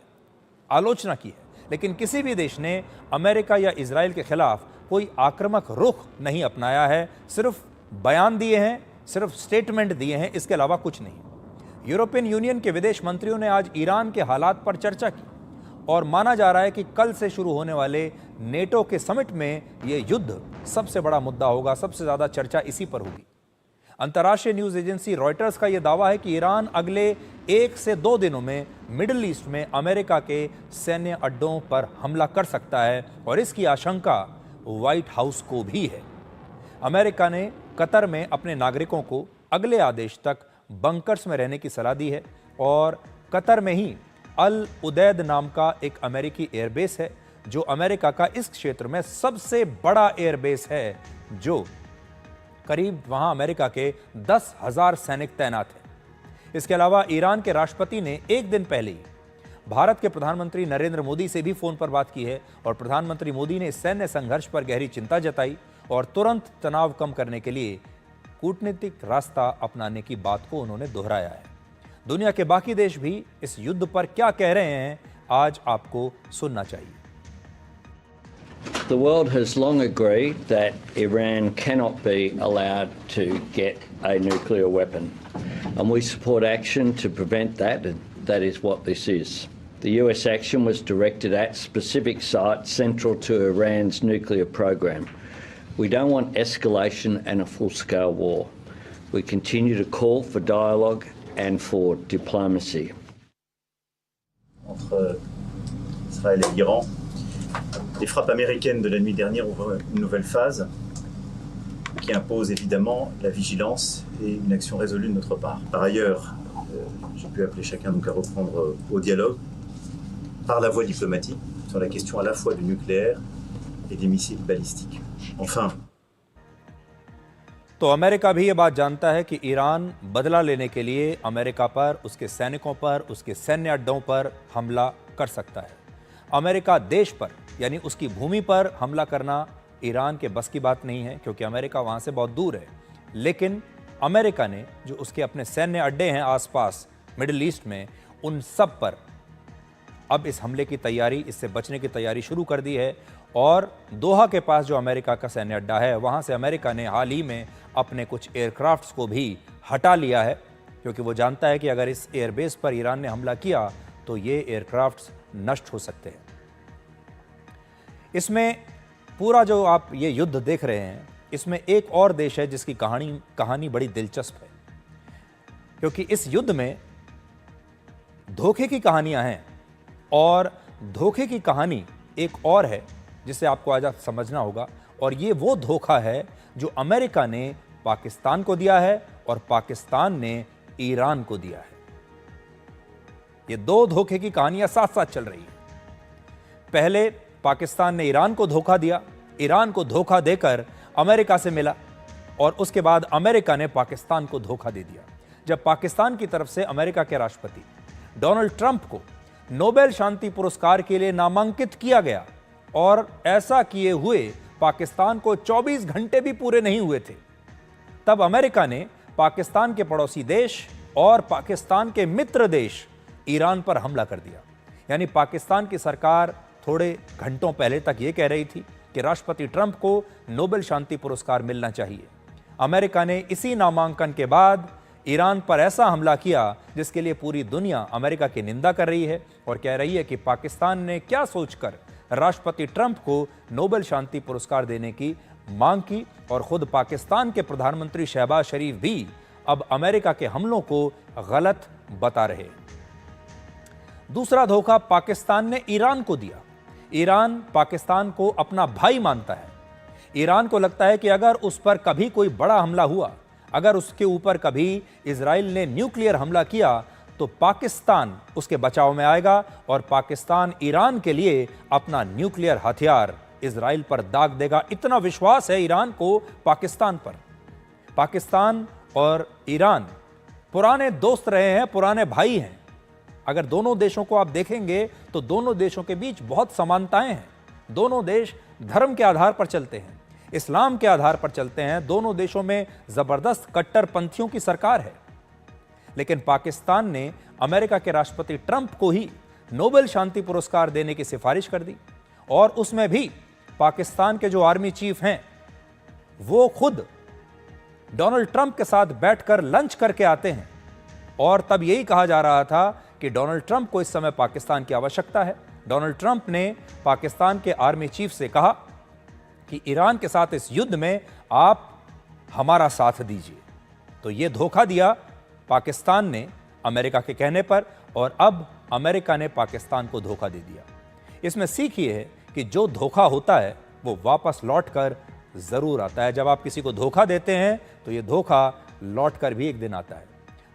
आलोचना की है, लेकिन किसी भी देश ने अमेरिका या इजराइल के खिलाफ कोई आक्रामक रुख नहीं अपनाया है। सिर्फ बयान दिए हैं, सिर्फ स्टेटमेंट दिए हैं, इसके अलावा कुछ नहीं। यूरोपियन यूनियन के विदेश मंत्रियों ने आज ईरान के हालात पर चर्चा की और माना जा रहा है कि कल से शुरू होने वाले नेटो के समिट में यह युद्ध सबसे बड़ा मुद्दा होगा, सबसे ज्यादा चर्चा इसी पर होगी। अंतर्राष्ट्रीय न्यूज एजेंसी रॉयटर्स का यह दावा है कि ईरान अगले 1 से 2 दिनों में मिडिल ईस्ट में अमेरिका के सैन्य अड्डों पर हमला कर सकता है और इसकी आशंका व्हाइट हाउस को भी है। अमेरिका ने कतर में अपने नागरिकों को अगले आदेश तक बंकर्स में रहने की सलाह दी है और कतर में ही अल उदैद नाम का एक अमेरिकी एयरबेस है जो अमेरिका का इस क्षेत्र में सबसे बड़ा एयरबेस है, जो करीब वहां अमेरिका के 10,000 सैनिक तैनात हैं। इसके अलावा ईरान के राष्ट्रपति ने एक दिन पहले ही भारत के प्रधानमंत्री नरेंद्र मोदी से भी फोन पर बात की है और प्रधानमंत्री मोदी ने सैन्य संघर्ष पर गहरी चिंता जताई और तुरंत तनाव कम करने के लिए कूटनीतिक रास्ता अपनाने की बात को उन्होंने दोहराया है। दुनिया के बाकी देश भी इस युद्ध पर क्या कह रहे हैं, आज आपको सुनना चाहिए। The world has long agreed that Iran cannot be allowed to get a nuclear weapon, and we support action to prevent that, and that is what this is. The US action was directed at specific sites central to Iran's nuclear program. We don't want escalation and a full-scale war. We continue to call for dialogue and for diplomacy. Entre Israël et l'Iran, les frappes américaines de la nuit dernière ouvrent une nouvelle phase qui impose évidemment la vigilance et une action résolue de notre part. Par ailleurs, j'ai pu appeler chacun donc à reprendre au dialogue par la voie diplomatique sur la question à la fois du nucléaire et des missiles balistiques. Enfin, तो America भी ये बात जानता है कि Iran बदला लेने के लिए अमेरिका पर, उसके सैनिकों पर, उसके सैन्य अड्डों पर हमला कर सकता है। अमेरिका देश पर यानी उसकी भूमि पर हमला करना ईरान के बस की बात नहीं है क्योंकि अमेरिका वहां से बहुत दूर है। लेकिन अमेरिका ने जो उसके अपने सैन्य अड्डे हैं आसपास मिडिल ईस्ट में, उन सब पर अब इस हमले की तैयारी, इससे बचने की तैयारी शुरू कर दी है। और दोहा के पास जो अमेरिका का सैन्य अड्डा है, वहां से अमेरिका ने हाल ही में अपने कुछ एयरक्राफ्ट्स को भी हटा लिया है क्योंकि वो जानता है कि अगर इस एयरबेस पर ईरान ने हमला किया तो ये एयरक्राफ्ट्स नष्ट हो सकते हैं। इसमें पूरा जो आप ये युद्ध देख रहे हैं, इसमें एक और देश है जिसकी कहानी बड़ी दिलचस्प है क्योंकि इस युद्ध में धोखे की कहानियां हैं और धोखे की कहानी एक और है जिसे आपको आज समझना होगा। और ये वो धोखा है जो अमेरिका ने पाकिस्तान को दिया है और पाकिस्तान ने ईरान को दिया है। ये दो धोखे की कहानियां साथ साथ चल रही हैं। पहले पाकिस्तान ने ईरान को धोखा दिया, ईरान को धोखा देकर अमेरिका से मिला और उसके बाद अमेरिका ने पाकिस्तान को धोखा दे दिया। जब पाकिस्तान की तरफ से अमेरिका के राष्ट्रपति डोनाल्ड ट्रंप को नोबेल शांति पुरस्कार के लिए नामांकित किया गया और ऐसा किए हुए पाकिस्तान को 24 घंटे भी पूरे नहीं हुए थे, तब अमेरिका ने पाकिस्तान के पड़ोसी देश और पाकिस्तान के मित्र देश ईरान पर हमला कर दिया। यानी पाकिस्तान की सरकार थोड़े घंटों पहले तक यह कह रही थी कि राष्ट्रपति ट्रंप को नोबेल शांति पुरस्कार मिलना चाहिए। अमेरिका ने इसी नामांकन के बाद ईरान पर ऐसा हमला किया जिसके लिए पूरी दुनिया अमेरिका की निंदा कर रही है और कह रही है कि पाकिस्तान ने क्या सोचकर राष्ट्रपति ट्रंप को नोबेल शांति पुरस्कार देने की मांग की। और खुद पाकिस्तान के प्रधानमंत्री शहबाज शरीफ भी अब अमेरिका के हमलों को गलत बता रहे हैं। दूसरा धोखा पाकिस्तान ने ईरान को दिया। ईरान पाकिस्तान को अपना भाई मानता है। ईरान को लगता है कि अगर उस पर कभी कोई बड़ा हमला हुआ, अगर उसके ऊपर कभी इजराइल ने न्यूक्लियर हमला किया तो पाकिस्तान उसके बचाव में आएगा और पाकिस्तान ईरान के लिए अपना न्यूक्लियर हथियार इजराइल पर दाग देगा। इतना विश्वास है ईरान को पाकिस्तान पर। पाकिस्तान और ईरान पुराने दोस्त रहे हैं, पुराने भाई हैं। अगर दोनों देशों को आप देखेंगे तो दोनों देशों के बीच बहुत समानताएं हैं। दोनों देश धर्म के आधार पर चलते हैं, इस्लाम के आधार पर चलते हैं। दोनों देशों में जबरदस्त कट्टरपंथियों की सरकार है। लेकिन पाकिस्तान ने अमेरिका के राष्ट्रपति ट्रंप को ही नोबेल शांति पुरस्कार देने की सिफारिश कर दी, और उसमें भी पाकिस्तान के जो आर्मी चीफ हैं वो खुद डोनाल्ड ट्रंप के साथ बैठकर लंच करके आते हैं। और तब यही कहा जा रहा था कि डोनाल्ड ट्रंप को इस समय पाकिस्तान की आवश्यकता है। डोनाल्ड ट्रंप ने पाकिस्तान के आर्मी चीफ से कहा कि ईरान के साथ इस युद्ध में आप हमारा साथ दीजिए। तो यह धोखा दिया पाकिस्तान ने अमेरिका के कहने पर, और अब अमेरिका ने पाकिस्तान को धोखा दे दिया। इसमें सीख ये है कि जो धोखा होता है वो वापस लौटकर जरूर आता है। जब आप किसी को धोखा देते हैं तो ये धोखा लौटकर भी एक दिन आता है।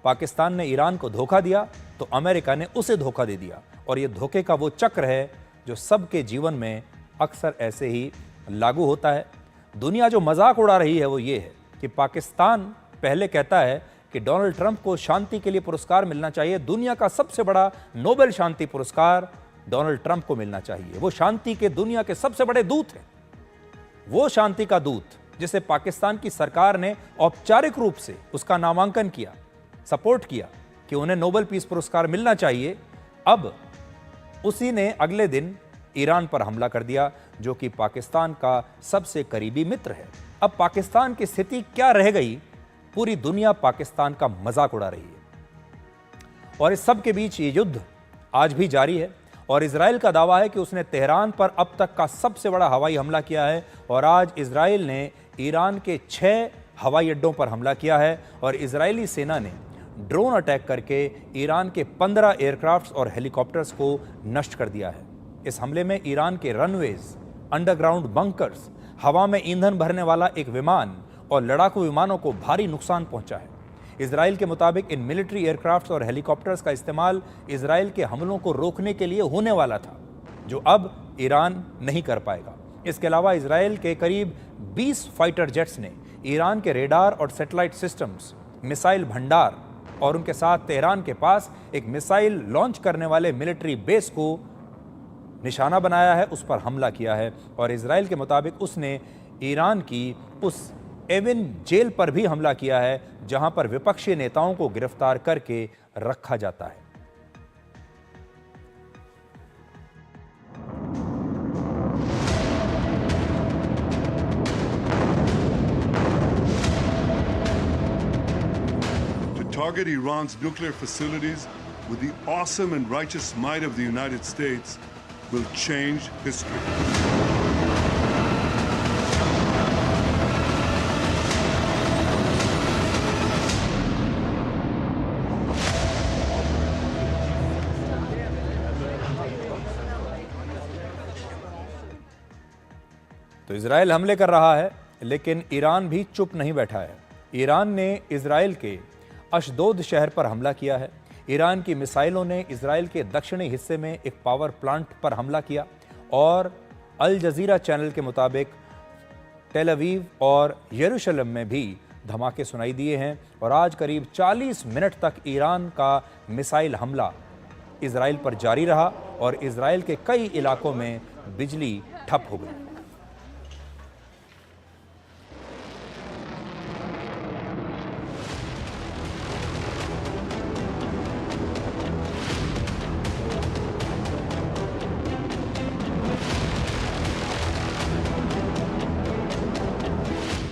पाकिस्तान ने ईरान को धोखा दिया तो अमेरिका ने उसे धोखा दे दिया, और ये धोखे का वो चक्र है जो सबके जीवन में अक्सर ऐसे ही लागू होता है। दुनिया जो मजाक उड़ा रही है वो ये है कि पाकिस्तान पहले कहता है कि डोनाल्ड ट्रंप को शांति के लिए पुरस्कार मिलना चाहिए। दुनिया का सबसे बड़ा नोबेल शांति पुरस्कार डोनाल्ड ट्रंप को मिलना चाहिए। वो शांति के दुनिया के सबसे बड़े दूत हैं। वो शांति का दूत जिसे पाकिस्तान की सरकार ने औपचारिक रूप से उसका नामांकन किया, सपोर्ट किया कि उन्हें नोबेल पीस पुरस्कार मिलना चाहिए, अब उसी ने अगले दिन ईरान पर हमला कर दिया, जो कि पाकिस्तान का सबसे करीबी मित्र है। अब पाकिस्तान की स्थिति क्या रह गई? पूरी दुनिया पाकिस्तान का मजाक उड़ा रही है, और इस सब के बीच ये युद्ध आज भी जारी है। और इजराइल का दावा है कि उसने तेहरान पर अब तक का सबसे बड़ा हवाई हमला किया है, और आज इजराइल ने ईरान के 6 हवाई अड्डों पर हमला किया है, और इजरायली सेना ने ड्रोन अटैक करके ईरान के 15 एयरक्राफ्ट्स और हेलीकॉप्टर्स को नष्ट कर दिया है। इस हमले में ईरान के रनवेज, अंडरग्राउंड बंकर्स, हवा में ईंधन भरने वाला एक विमान और लड़ाकू विमानों को भारी नुकसान पहुंचा है। इजराइल के मुताबिक इन मिलिट्री एयरक्राफ्ट्स और हेलीकॉप्टर्स का इस्तेमाल इजराइल के हमलों को रोकने के लिए होने वाला था, जो अब ईरान नहीं कर पाएगा। इसके अलावा इजराइल के करीब 20 फाइटर जेट्स ने ईरान के रेडार और सैटेलाइट सिस्टम्स, मिसाइल भंडार और उनके साथ तेहरान के पास एक मिसाइल लॉन्च करने वाले मिलिट्री बेस को निशाना बनाया है, उस पर हमला किया है। और इजराइल के मुताबिक उसने ईरान की उस एविन जेल पर भी हमला किया है, जहां पर विपक्षी नेताओं को गिरफ्तार करके रखा जाता है। To target Iran's nuclear facilities with the awesome and righteous might of the United States will change history. तो इजराइल हमले कर रहा है, लेकिन ईरान भी चुप नहीं बैठा है। ईरान ने इजराइल के अशदोद शहर पर हमला किया है। ईरान की मिसाइलों ने इजराइल के दक्षिणी हिस्से में एक पावर प्लांट पर हमला किया, और अल जजीरा चैनल के मुताबिक टेल अवीव और यरूशलेम में भी धमाके सुनाई दिए हैं। और आज करीब 40 मिनट तक ईरान का मिसाइल हमला इजराइल पर जारी रहा, और इजराइल के कई इलाकों में बिजली ठप हो गई।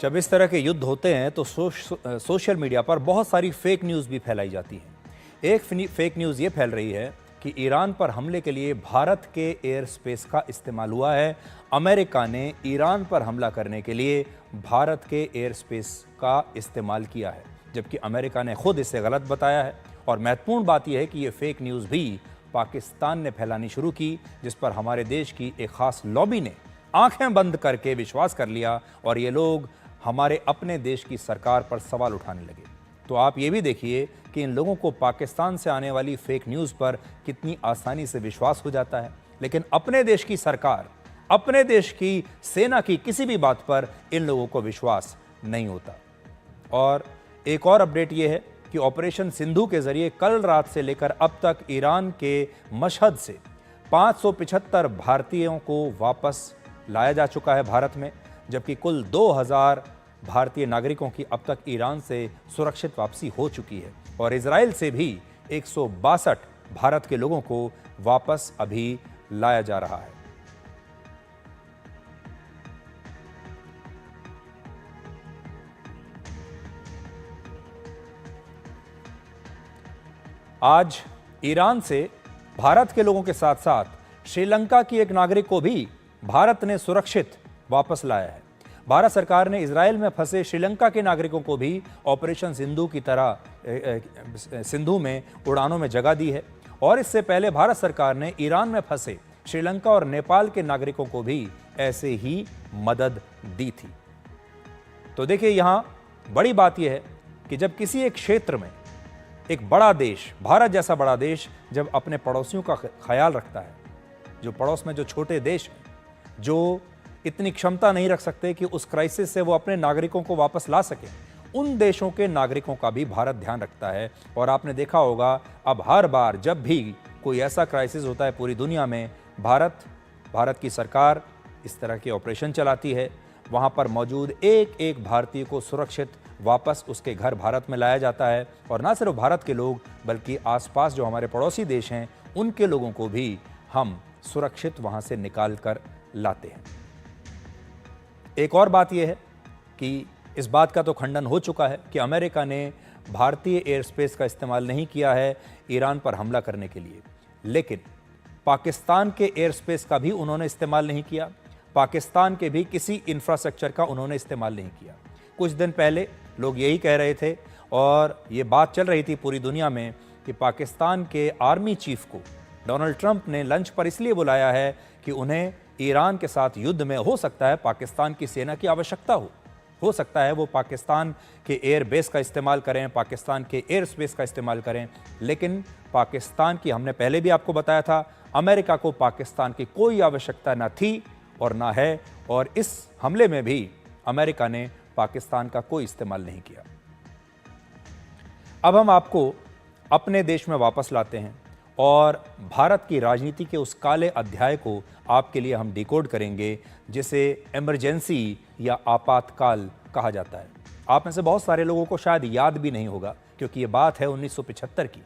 जब इस तरह के युद्ध होते हैं तो सोशल मीडिया पर बहुत सारी फेक न्यूज़ भी फैलाई जाती हैं। एक फेक न्यूज़ ये फैल रही है कि ईरान पर हमले के लिए भारत के एयर स्पेस का इस्तेमाल हुआ है। अमेरिका ने ईरान पर हमला करने के लिए भारत के एयर स्पेस का इस्तेमाल किया है, जबकि अमेरिका ने खुद इसे गलत बताया है। और महत्वपूर्ण बात यह है कि ये फेक न्यूज़ भी पाकिस्तान ने फैलानी शुरू की, जिस पर हमारे देश की एक खास लॉबी ने आंखें बंद करके विश्वास कर लिया और ये लोग हमारे अपने देश की सरकार पर सवाल उठाने लगे। तो आप ये भी देखिए कि इन लोगों को पाकिस्तान से आने वाली फेक न्यूज़ पर कितनी आसानी से विश्वास हो जाता है, लेकिन अपने देश की सरकार, अपने देश की सेना की किसी भी बात पर इन लोगों को विश्वास नहीं होता। और एक और अपडेट ये है कि ऑपरेशन सिंधु के जरिए कल रात से लेकर अब तक ईरान के मशहद से 575 भारतीयों को वापस लाया जा चुका है भारत में, जबकि कुल 2000 भारतीय नागरिकों की अब तक ईरान से सुरक्षित वापसी हो चुकी है। और इजराइल से भी 162 भारत के लोगों को वापस अभी लाया जा रहा है। आज ईरान से भारत के लोगों के साथ साथ श्रीलंका की एक नागरिक को भी भारत ने सुरक्षित वापस लाया है। भारत सरकार ने इजराइल में फंसे श्रीलंका के नागरिकों को भी ऑपरेशन सिंधु की तरह सिंधु में उड़ानों में जगह दी है। और इससे पहले भारत सरकार ने ईरान में फंसे श्रीलंका और नेपाल के नागरिकों को भी ऐसे ही मदद दी थी। तो देखिए, यहाँ बड़ी बात यह है कि जब किसी एक क्षेत्र में एक बड़ा देश, भारत जैसा बड़ा देश, जब अपने पड़ोसियों का ख्याल रखता है, जो पड़ोस में जो छोटे देश हैं, जो इतनी क्षमता नहीं रख सकते कि उस क्राइसिस से वो अपने नागरिकों को वापस ला सके, उन देशों के नागरिकों का भी भारत ध्यान रखता है। और आपने देखा होगा, अब हर बार जब भी कोई ऐसा क्राइसिस होता है पूरी दुनिया में, भारत की सरकार इस तरह के ऑपरेशन चलाती है। वहाँ पर मौजूद एक एक भारतीय को सुरक्षित वापस उसके घर भारत में लाया जाता है। और ना सिर्फ भारत के लोग, बल्कि आसपास जो हमारे पड़ोसी देश हैं, उनके लोगों को भी हम सुरक्षित वहाँ से निकाल कर लाते हैं। एक और बात यह है कि इस बात का तो खंडन हो चुका है कि अमेरिका ने भारतीय एयर स्पेस का इस्तेमाल नहीं किया है ईरान पर हमला करने के लिए, लेकिन पाकिस्तान के एयर स्पेस का भी उन्होंने इस्तेमाल नहीं किया। पाकिस्तान के भी किसी इंफ्रास्ट्रक्चर का उन्होंने इस्तेमाल नहीं किया। कुछ दिन पहले लोग यही कह रहे थे और ये बात चल रही थी पूरी दुनिया में कि पाकिस्तान के आर्मी चीफ को डोनाल्ड ट्रंप ने लंच पर इसलिए बुलाया है कि उन्हें ईरान के साथ युद्ध में हो सकता है पाकिस्तान की सेना की आवश्यकता हो सकता है वो पाकिस्तान के एयर बेस का इस्तेमाल करें, पाकिस्तान के एयर स्पेस का इस्तेमाल करें। लेकिन पाकिस्तान की, हमने पहले भी आपको बताया था, अमेरिका को पाकिस्तान की कोई आवश्यकता ना थी और ना है। और इस हमले में भी अमेरिका ने पाकिस्तान का कोई इस्तेमाल नहीं किया। अब हम आपको अपने देश में वापस लाते हैं और भारत की राजनीति के उस काले अध्याय को आपके लिए हम डिकोड करेंगे, जिसे इमरजेंसी या आपातकाल कहा जाता है। आप में से बहुत सारे लोगों को शायद याद भी नहीं होगा, क्योंकि ये बात है 1975 की।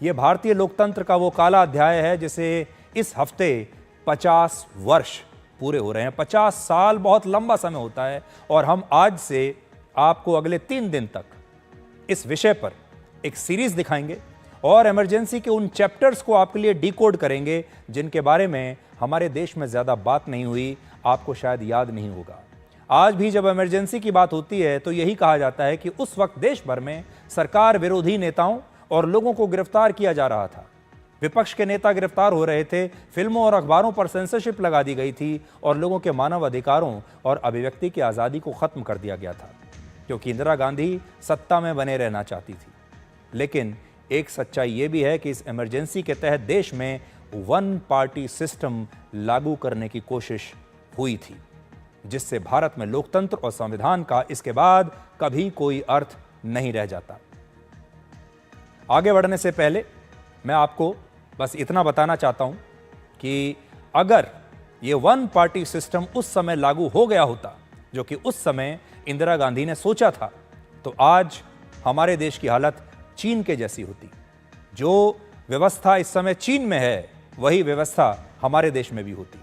ये भारतीय लोकतंत्र का वो काला अध्याय है जिसे इस हफ्ते 50 वर्ष पूरे हो रहे हैं। 50 साल बहुत लंबा समय होता है और हम आज से आपको अगले 3 दिन तक इस विषय पर एक सीरीज दिखाएंगे और इमरजेंसी के उन चैप्टर्स को आपके लिए डिकोड करेंगे जिनके बारे में हमारे देश में ज़्यादा बात नहीं हुई, आपको शायद याद नहीं होगा। आज भी जब इमरजेंसी की बात होती है तो यही कहा जाता है कि उस वक्त देश भर में सरकार विरोधी नेताओं और लोगों को गिरफ्तार किया जा रहा था। विपक्ष के नेता गिरफ्तार हो रहे थे, फिल्मों और अखबारों पर सेंसरशिप लगा दी गई थी और लोगों के मानव अधिकारों और अभिव्यक्ति की आज़ादी को ख़त्म कर दिया गया था, क्योंकि इंदिरा गांधी सत्ता में बने रहना चाहती थी। लेकिन एक सच्चाई ये भी है कि इस इमरजेंसी के तहत देश में वन पार्टी सिस्टम लागू करने की कोशिश हुई थी, जिससे भारत में लोकतंत्र और संविधान का इसके बाद कभी कोई अर्थ नहीं रह जाता। आगे बढ़ने से पहले मैं आपको बस इतना बताना चाहता हूं कि अगर ये वन पार्टी सिस्टम उस समय लागू हो गया होता, जो कि उस समय इंदिरा गांधी ने सोचा था, तो आज हमारे देश की हालत चीन के जैसी होती। जो व्यवस्था इस समय चीन में है, वही व्यवस्था हमारे देश में भी होती।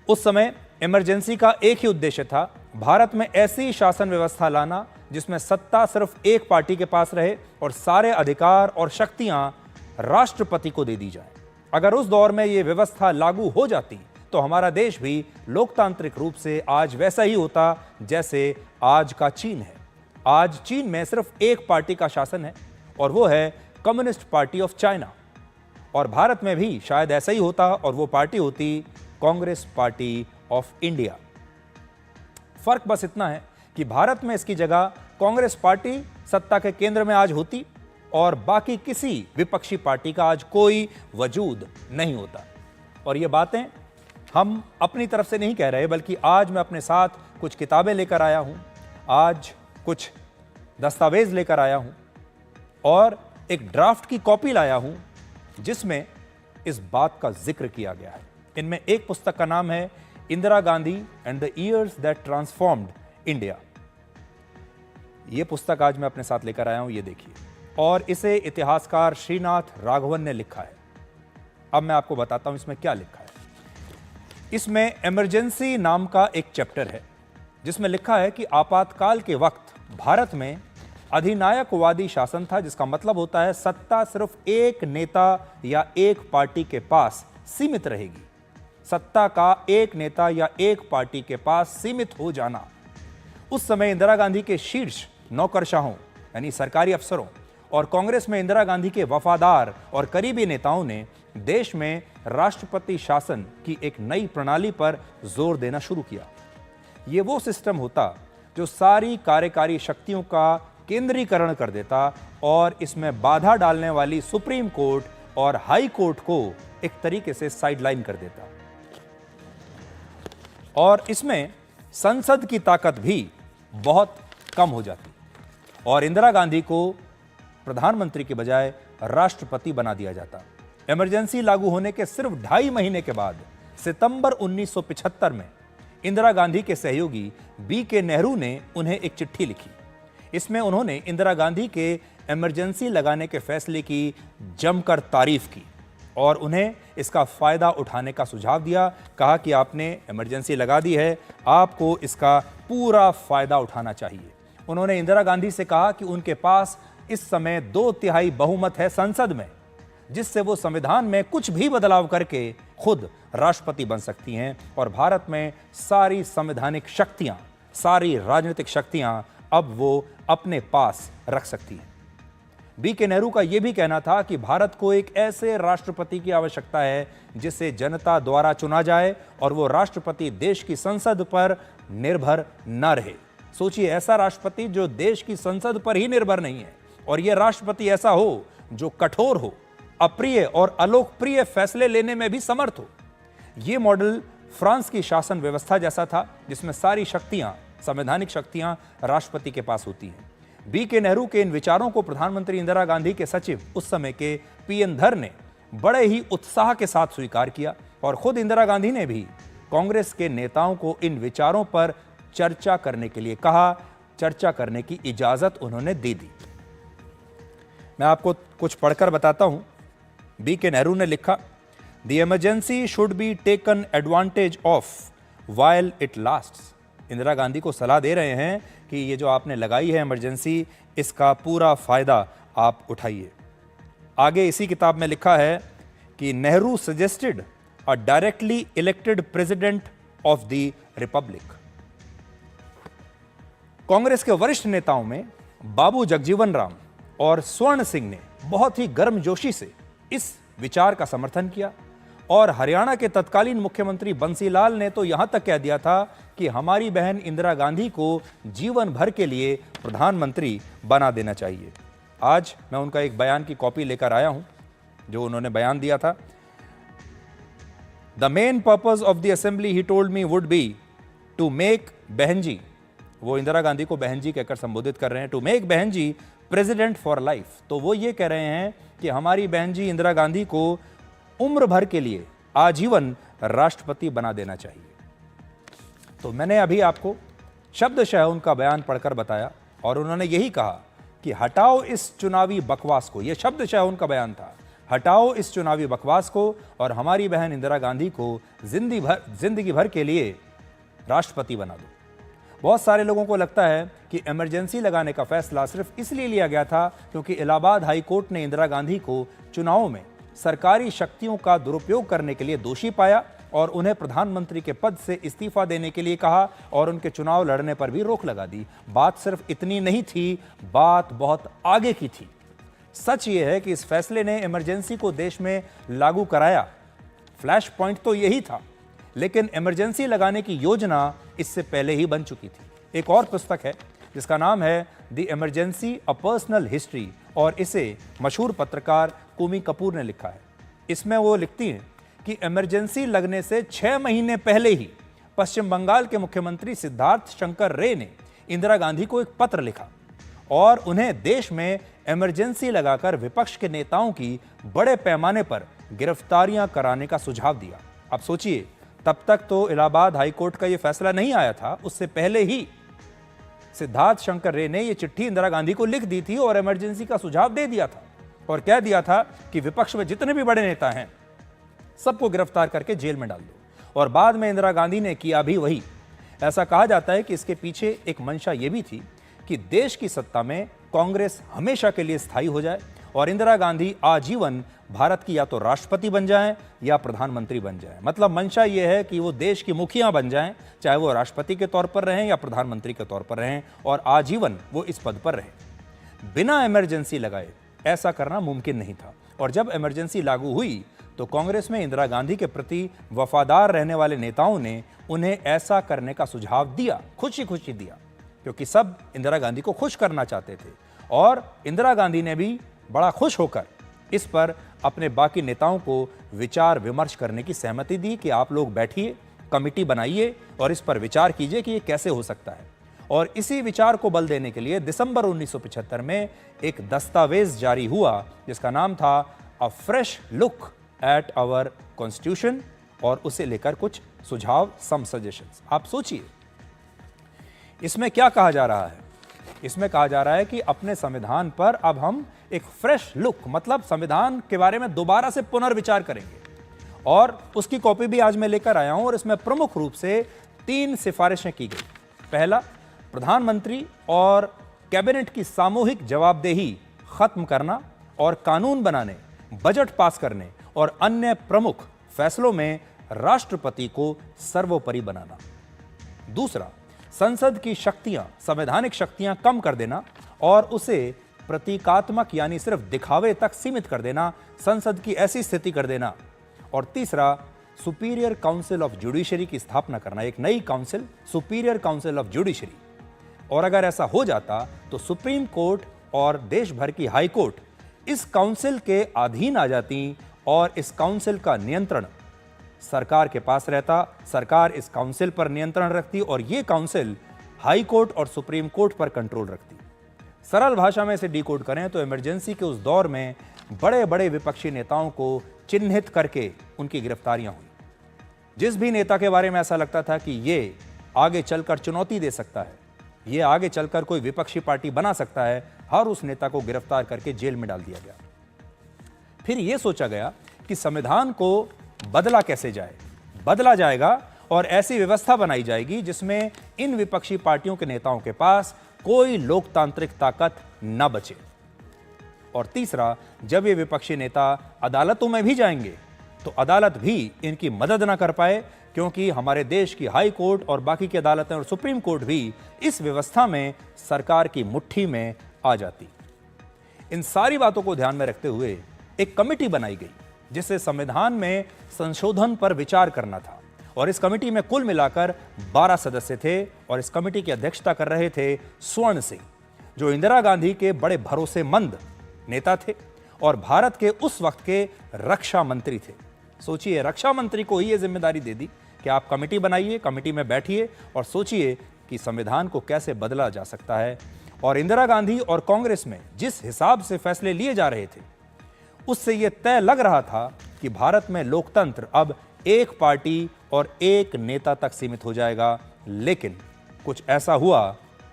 उस समय इमरजेंसी का एक ही उद्देश्य था, भारत में ऐसी शासन व्यवस्था लाना जिसमें सत्ता सिर्फ एक पार्टी के पास रहे और सारे अधिकार और शक्तियां राष्ट्रपति को दे दी जाए। अगर उस दौर में यह व्यवस्था लागू हो जाती तो हमारा देश भी लोकतांत्रिक रूप से आज वैसा ही होता जैसे आज का चीन है। आज चीन में सिर्फ एक पार्टी का शासन है और वो है कम्युनिस्ट पार्टी ऑफ चाइना। और भारत में भी शायद ऐसा ही होता और वो पार्टी होती कांग्रेस पार्टी ऑफ इंडिया। फर्क बस इतना है कि भारत में इसकी जगह कांग्रेस पार्टी सत्ता के केंद्र में आज होती और बाकी किसी विपक्षी पार्टी का आज कोई वजूद नहीं होता। और ये बातें हम अपनी तरफ से नहीं कह रहे, बल्कि आज मैं अपने साथ कुछ किताबें लेकर आया हूं, आज कुछ दस्तावेज लेकर आया हूं और एक ड्राफ्ट की कॉपी लाया हूं जिसमें इस बात का जिक्र किया गया है। इनमें एक पुस्तक का नाम है Indira Gandhi and the years that transformed India. यह पुस्तक आज मैं अपने साथ लेकर आया हूं, ये देखिए। और इसे इतिहासकार श्रीनाथ राघवन ने लिखा है। अब मैं आपको बताता हूं इसमें क्या लिखा है। इसमें इमरजेंसी नाम का एक चैप्टर है जिसमें लिखा है कि आपातकाल के वक्त भारत में अधिनायकवादी शासन था, जिसका मतलब होता है सत्ता सिर्फ एक नेता या एक पार्टी के पास सीमित रहेगी। सत्ता का एक नेता या एक पार्टी के पास सीमित हो जाना। उस समय इंदिरा गांधी के शीर्ष नौकरशाहों यानी सरकारी अफसरों और कांग्रेस में इंदिरा गांधी के वफादार और करीबी नेताओं ने देश में राष्ट्रपति शासन की एक नई प्रणाली पर जोर देना शुरू किया। यह वो सिस्टम होता जो सारी कार्यकारी शक्तियों का केंद्रीकरण कर देता और इसमें बाधा डालने वाली सुप्रीम कोर्ट और हाई कोर्ट को एक तरीके से साइडलाइन कर देता। और इसमें संसद की ताकत भी बहुत कम हो जाती और इंदिरा गांधी को प्रधानमंत्री के बजाय राष्ट्रपति बना दिया जाता। इमरजेंसी लागू होने के सिर्फ 2.5 महीने के बाद सितंबर 1975 में इंदिरा गांधी के सहयोगी B.K. नेहरू ने उन्हें एक चिट्ठी लिखी। इसमें उन्होंने इंदिरा गांधी के इमरजेंसी लगाने के फैसले की जमकर तारीफ की और उन्हें इसका फायदा उठाने का सुझाव दिया। कहा कि आपने इमरजेंसी लगा दी है, आपको इसका पूरा फायदा उठाना चाहिए। उन्होंने इंदिरा गांधी से कहा कि उनके पास इस समय 2/3 बहुमत है संसद में, जिससे वो संविधान में कुछ भी बदलाव करके खुद राष्ट्रपति बन सकती हैं और भारत में सारी संवैधानिक शक्तियां, सारी राजनीतिक शक्तियां अब वो अपने पास रख सकती हैं। B.K. नेहरू का यह भी कहना था कि भारत को एक ऐसे राष्ट्रपति की आवश्यकता है जिसे जनता द्वारा चुना जाए और वो राष्ट्रपति देश की संसद पर निर्भर न रहे। सोचिए, ऐसा राष्ट्रपति जो देश की संसद पर ही निर्भर नहीं है और यह राष्ट्रपति ऐसा हो जो कठोर हो, अप्रिय और अलोकप्रिय फैसले लेने में भी समर्थ हो। यह मॉडल फ्रांस की शासन व्यवस्था जैसा था जिसमें सारी शक्तियां, संवैधानिक शक्तियां राष्ट्रपति के पास होती हैं। B.K. नेहरू के इन विचारों को प्रधानमंत्री इंदिरा गांधी के सचिव उस समय के P.N. धर ने बड़े ही उत्साह के साथ स्वीकार किया और खुद इंदिरा गांधी ने भी कांग्रेस के नेताओं को इन विचारों पर चर्चा करने के लिए कहा। चर्चा करने की इजाजत उन्होंने दे दी। मैं आपको कुछ पढ़कर बताता हूं। B.K. नेहरू ने लिखा, the emergency should be taken advantage of while it lasts. Indira Gandhi को सलाह दे रहे हैं कि ये जो आपने लगाई है इमरजेंसी, इसका पूरा फायदा आप उठाइए। आगे इसी किताब में लिखा है कि Nehru suggested a directly elected president of the Republic. Congress के वरिष्ठ नेताओं में बाबू जगजीवन राम और स्वर्ण सिंह ने बहुत ही गर्मजोशी से इस विचार का समर्थन किया और हरियाणा के तत्कालीन मुख्यमंत्री बंसीलाल ने तो यहां तक कह दिया था कि हमारी बहन इंदिरा गांधी को जीवन भर के लिए प्रधानमंत्री बना देना चाहिए। आज मैं उनका एक बयान की कॉपी लेकर आया हूं जो उन्होंने बयान दिया था। The main purpose of the assembly he told me would be to make Behen ji, वो इंदिरा गांधी को बहन जी कहकर संबोधित कर रहे हैं, to make Behen ji president for life. तो वो ये कह रहे हैं कि हमारी बहन जी इंदिरा गांधी को उम्र भर के लिए आजीवन राष्ट्रपति बना देना चाहिए। तो मैंने अभी आपको शब्दशः उनका बयान पढ़कर बताया और उन्होंने यही कहा कि हटाओ इस चुनावी बकवास को। यह शब्दशः उनका बयान था, हटाओ इस चुनावी बकवास को और हमारी बहन इंदिरा गांधी को जिंदगी भर के लिए राष्ट्रपति बना दो। बहुत सारे लोगों को लगता है कि इमरजेंसी लगाने का फैसला सिर्फ इसलिए लिया गया था क्योंकि इलाहाबाद हाई कोर्ट ने इंदिरा गांधी को चुनावों में सरकारी शक्तियों का दुरुपयोग करने के लिए दोषी पाया और उन्हें प्रधानमंत्री के पद से इस्तीफा देने के लिए कहा और उनके चुनाव लड़ने पर भी रोक लगा दी। बात सिर्फ इतनी नहीं थी, बात बहुत आगे की थी। सच यह है कि इस फैसले ने इमरजेंसी को देश में लागू कराया। फ्लैश पॉइंट तो यही था, लेकिन इमरजेंसी लगाने की योजना इससे पहले ही बन चुकी थी। एक और पुस्तक है जिसका नाम है the emergency a personal history और इसे मशहूर पत्रकार कुमी कपूर ने लिखा है। इसमें वो लिखती हैं कि इमरजेंसी लगने से 6 महीने पहले ही पश्चिम बंगाल के मुख्यमंत्री सिद्धार्थ शंकर रे ने इंदिरा गांधी को एक पत्र लिखा और उन्हें देश में इमरजेंसी लगाकर विपक्ष के नेताओं की बड़े पैमाने पर गिरफ्तारियां कराने का सुझाव दिया। अब सोचिए, तब तक तो इलाहाबाद हाईकोर्ट का यह फैसला नहीं आया था। उससे पहले ही सिद्धार्थ शंकर रे ने यह चिट्ठी इंदिरा गांधी को लिख दी थी और इमरजेंसी का सुझाव दे दिया था और कह दिया था कि विपक्ष में जितने भी बड़े नेता हैं सबको गिरफ्तार करके जेल में डाल दो। और बाद में इंदिरा गांधी ने किया भी वही। ऐसा कहा जाता है कि इसके पीछे एक मंशा यह भी थी कि देश की सत्ता में कांग्रेस हमेशा के लिए स्थायी हो जाए और इंदिरा गांधी आजीवन भारत की या तो राष्ट्रपति बन जाएं या प्रधानमंत्री बन जाएं। मतलब मंशा यह है कि वो देश की मुखिया बन जाएं, चाहे वो राष्ट्रपति के तौर पर रहें या प्रधानमंत्री के तौर पर रहें, और आजीवन वो इस पद पर रहें। बिना इमरजेंसी लगाए ऐसा करना मुमकिन नहीं था। और जब इमरजेंसी लागू हुई तो कांग्रेस में इंदिरा गांधी के प्रति वफादार रहने वाले नेताओं ने उन्हें ऐसा करने का सुझाव दिया, खुशी खुशी दिया, क्योंकि सब इंदिरा गांधी को खुश करना चाहते थे। और इंदिरा गांधी ने भी बड़ा खुश होकर इस पर अपने बाकी नेताओं को विचार विमर्श करने की सहमति दी कि आप लोग बैठिए, कमेटी बनाइए और इस पर विचार कीजिए कि ये कैसे हो सकता है। और इसी विचार को बल देने के लिए दिसंबर 1975 में एक दस्तावेज जारी हुआ जिसका नाम था a fresh look at our constitution और उसे लेकर कुछ सुझाव, सम सजेशंस। आप सोचिए इसमें क्या कहा जा रहा है। इसमें कहा जा रहा है कि अपने संविधान पर अब हम एक फ्रेश लुक, मतलब संविधान के बारे में दोबारा से पुनर्विचार करेंगे। और उसकी कॉपी भी आज मैं लेकर आया हूं और इसमें प्रमुख रूप से 3 सिफारिशें की गई। पहला, प्रधानमंत्री और कैबिनेट की सामूहिक जवाबदेही खत्म करना और कानून बनाने, बजट पास करने और अन्य प्रमुख फैसलों में राष्ट्रपति को सर्वोपरि बनाना। दूसरा, संसद की शक्तियां, संवैधानिक शक्तियां कम कर देना और उसे प्रतीकात्मक यानी सिर्फ दिखावे तक सीमित कर देना, संसद की ऐसी स्थिति कर देना। और तीसरा, सुपीरियर काउंसिल ऑफ जुडिशरी की स्थापना करना, एक नई council, superior council of judiciary. और अगर ऐसा हो जाता तो सुप्रीम कोर्ट और देश भर की हाई कोर्ट इस काउंसिल के अधीन आ जाती और इस काउंसिल का नियंत्रण सरकार के पास रहता। सरकार इस काउंसिल पर नियंत्रण रखती और ये काउंसिल हाई कोर्ट और सुप्रीम कोर्ट पर कंट्रोल रखती। सरल भाषा में इसे डिकोड करें तो इमरजेंसी के उस दौर में बड़े बड़े विपक्षी नेताओं को चिन्हित करके उनकी गिरफ्तारियां हुई। जिस भी नेता के बारे में ऐसा लगता था कि ये आगे चलकर चुनौती दे सकता है, ये आगे चलकर कोई विपक्षी पार्टी बना सकता है, हर उस नेता को गिरफ्तार करके जेल में डाल दिया गया। फिर यह सोचा गया कि संविधान को बदला कैसे जाए। बदला जाएगा और ऐसी व्यवस्था बनाई जाएगी जिसमें इन विपक्षी पार्टियों के नेताओं के पास कोई लोकतांत्रिक ताकत न बचे। और तीसरा, जब ये विपक्षी नेता अदालतों में भी जाएंगे तो अदालत भी इनकी मदद ना कर पाए, क्योंकि हमारे देश की हाई कोर्ट और बाकी की अदालतें और सुप्रीम कोर्ट भी इस व्यवस्था में सरकार की मुट्ठी में आ जाती। इन सारी बातों को ध्यान में रखते हुए एक कमेटी बनाई गई जिसे संविधान में संशोधन पर विचार करना था। और इस कमेटी में कुल मिलाकर 12 सदस्य थे और इस कमेटी की अध्यक्षता कर रहे थे स्वर्ण सिंह, जो इंदिरा गांधी के बड़े भरोसेमंद नेता थे और भारत के उस वक्त के रक्षा मंत्री थे। सोचिए, रक्षा मंत्री को ही यह जिम्मेदारी दे दी कि आप कमेटी बनाइए, कमेटी में बैठिए और सोचिए कि संविधान को कैसे बदला जा सकता है। और इंदिरा गांधी और कांग्रेस में जिस हिसाब से फैसले लिए जा रहे थे उससे यह तय लग रहा था कि भारत में लोकतंत्र अब एक पार्टी और एक नेता तक सीमित हो जाएगा। लेकिन कुछ ऐसा हुआ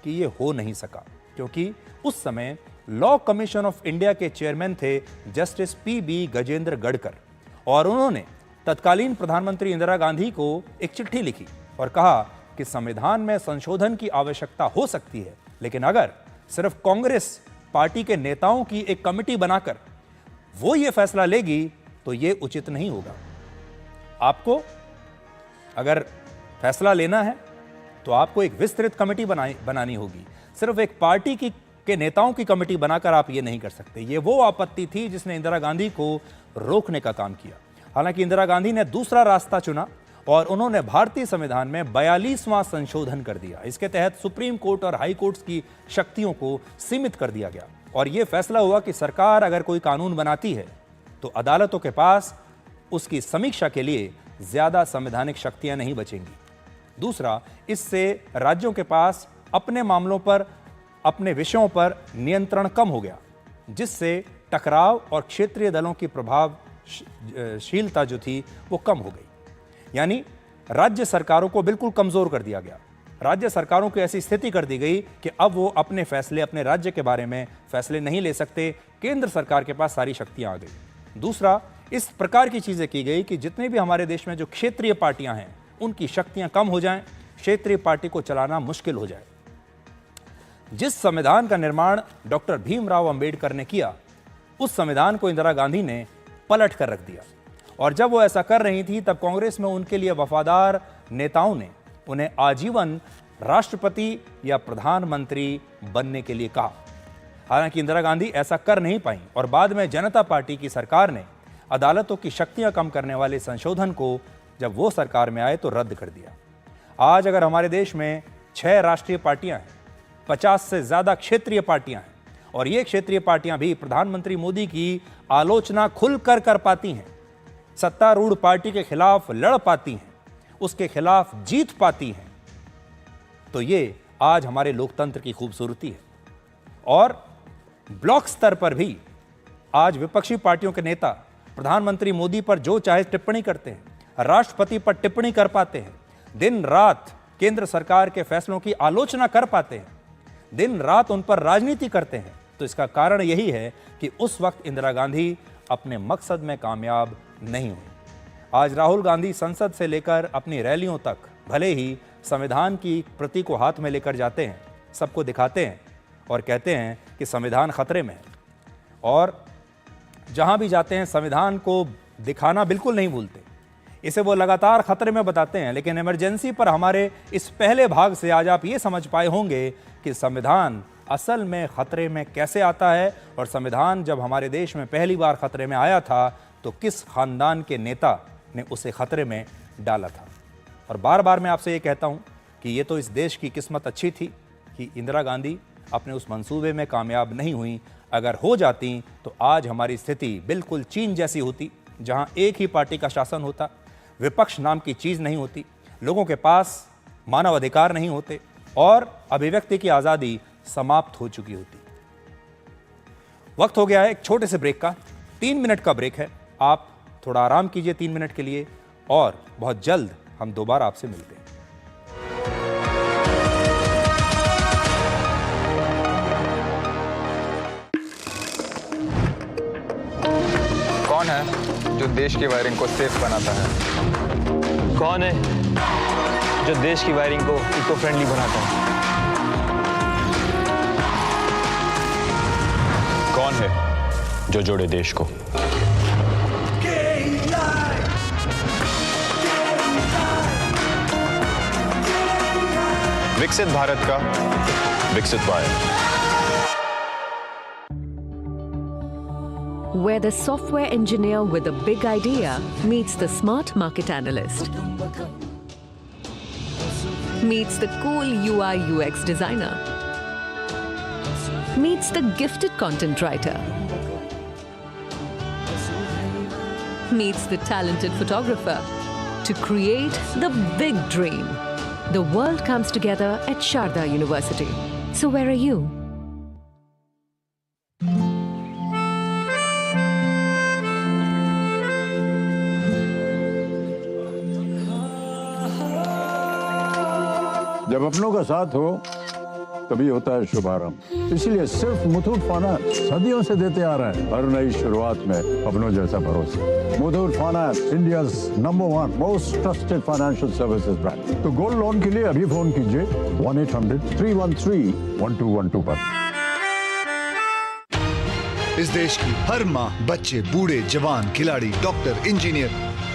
कि यह हो नहीं सका, क्योंकि उस समय लॉ कमीशन ऑफ इंडिया के चेयरमैन थे जस्टिस पी.बी. गजेंद्र गढ़कर और उन्होंने तत्कालीन प्रधानमंत्री इंदिरा गांधी को एक चिट्ठी लिखी और कहा कि संविधान में संशोधन की आवश्यकता हो सकती है, लेकिन अगर सिर्फ कांग्रेस पार्टी के नेताओं की एक कमेटी बनाकर वो ये फैसला लेगी तो ये उचित नहीं होगा। आपको अगर फैसला लेना है तो आपको एक विस्तृत कमेटी बनानी होगी। सिर्फ एक पार्टी के नेताओं की कमेटी बनाकर आप ये नहीं कर सकते। ये वो आपत्ति थी जिसने इंदिरा गांधी को रोकने का काम किया। हालांकि इंदिरा गांधी ने दूसरा रास्ता चुना और उन्होंने भारतीय संविधान में 42वां संशोधन कर दिया। इसके तहत सुप्रीम कोर्ट और हाई कोर्ट्स की शक्तियों को सीमित कर दिया गया और यह फैसला हुआ कि सरकार अगर कोई कानून बनाती है तो अदालतों के पास उसकी समीक्षा के लिए ज्यादा संवैधानिक शक्तियां नहीं बचेंगी। दूसरा, इससे राज्यों के पास अपने मामलों पर, अपने विषयों पर नियंत्रण कम हो गया, जिससे टकराव और क्षेत्रीय दलों की प्रभावशीलता जो थी वो कम हो गई। यानी राज्य सरकारों को बिल्कुल कमजोर कर दिया गया। राज्य सरकारों की ऐसी स्थिति कर दी गई कि अब वो अपने फैसले, अपने राज्य के बारे में फैसले नहीं ले सकते। केंद्र सरकार के पास सारी शक्तियां आ गई। दूसरा, इस प्रकार की चीजें की गई कि जितने भी हमारे देश में जो क्षेत्रीय पार्टियां हैं उनकी शक्तियां कम हो जाएं, क्षेत्रीय पार्टी को चलाना मुश्किल हो जाए। जिस संविधान का निर्माण डॉक्टर भीमराव अंबेडकर ने किया, उस संविधान को इंदिरा गांधी ने पलट कर रख दिया। और जब वो ऐसा कर रही थी तब कांग्रेस में उनके लिए वफादार नेताओं ने उन्हें आजीवन राष्ट्रपति या प्रधानमंत्री बनने के लिए कहा। हालांकि इंदिरा गांधी ऐसा कर नहीं पाई और बाद में जनता पार्टी की सरकार ने अदालतों की शक्तियां कम करने वाले संशोधन को जब वो सरकार में आए तो रद्द कर दिया। आज अगर हमारे देश में 6 राष्ट्रीय पार्टियां हैं, 50 से ज्यादा क्षेत्रीय पार्टियां हैं और ये क्षेत्रीय पार्टियां भी प्रधानमंत्री मोदी की आलोचना खुलकर कर पाती हैं, सत्तारूढ़ पार्टी के खिलाफ लड़ पाती हैं, उसके खिलाफ जीत पाती हैं, तो ये आज हमारे लोकतंत्र की खूबसूरती है। और ब्लॉक स्तर पर भी आज विपक्षी पार्टियों के नेता प्रधानमंत्री मोदी पर जो चाहे टिप्पणी करते हैं, राष्ट्रपति पर टिप्पणी कर पाते हैं, दिन रात केंद्र सरकार के फैसलों की आलोचना कर पाते हैं, दिन रात उन पर राजनीति करते हैं। तो इसका कारण यही है कि उस वक्त इंदिरा गांधी अपने मकसद में कामयाब नहीं हुई। आज राहुल गांधी संसद से लेकर अपनी रैलियों तक भले ही संविधान की प्रति को हाथ में लेकर जाते हैं, सबको दिखाते हैं और कहते हैं कि संविधान खतरे में है, और जहां भी जाते हैं संविधान को दिखाना बिल्कुल नहीं भूलते। इसे वो लगातार खतरे में बताते हैं। लेकिन इमरजेंसी पर हमारे इस पहले भाग से आज आप ये समझ पाए होंगे कि संविधान असल में खतरे में कैसे आता है, और संविधान जब हमारे देश में पहली बार खतरे में आया था तो किस खानदान के नेता ने उसे खतरे में डाला था। और बार बार मैं आपसे ये कहता हूँ कि ये तो इस देश की किस्मत अच्छी थी कि इंदिरा गांधी अपने उस मंसूबे में कामयाब नहीं हुई। अगर हो जाती तो आज हमारी स्थिति बिल्कुल चीन जैसी होती, जहां एक ही पार्टी का शासन होता, विपक्ष नाम की चीज नहीं होती, लोगों के पास मानव अधिकार नहीं होते और अभिव्यक्ति की आज़ादी समाप्त हो चुकी होती। वक्त हो गया है एक छोटे से ब्रेक का। 3 मिनट का ब्रेक है। आप थोड़ा आराम कीजिए 3 मिनट के लिए और बहुत जल्द हम दोबारा आपसे मिलते हैं। कौन है जो देश की वायरिंग को सेफ बनाता है? कौन है जो देश की वायरिंग को इको फ्रेंडली बनाता है? कौन है जो जोड़े देश को? विकसित भारत का विकसित wire. Where the software engineer with a big idea meets the smart market analyst, meets the cool UI UX designer, meets the gifted content writer, meets the talented photographer to create the big dream. The world comes together at Sharda University. So where are you? जब अपनों का साथ हो तभी होता है शुभारंभ। इसलिए सिर्फ मुथूट फाइनेंस सदियों से देते आ रहा है हर नई शुरुआत में अपनों जैसा भरोसा। Muthoot finance, India's number 1 most trusted financial services brand. तो गोल्ड लोन के लिए अभी फोन कीजिए 1-800-313-1212 पर। इस देश की हर माँ, बच्चे, बूढ़े, जवान, खिलाड़ी, डॉक्टर, इंजीनियर,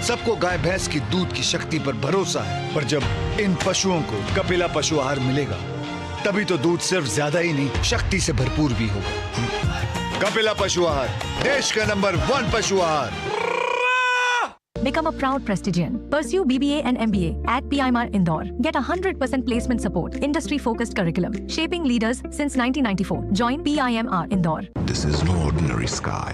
सबको गाय भैंस की दूध की शक्ति पर भरोसा है। पर जब इन पशुओं को कपिला पशु आहार मिलेगा, तभी तो दूध सिर्फ ज्यादा ही नहीं, शक्ति से भरपूर भी होगा। कपिला पशु आहार, देश का नंबर 1 पशु आहार। Become a proud Prestigian. Pursue BBA and MBA at PIMR Indore. Get 100% placement support. Industry-focused curriculum. Shaping leaders since 1994. Join PIMR Indore. This is no ordinary sky.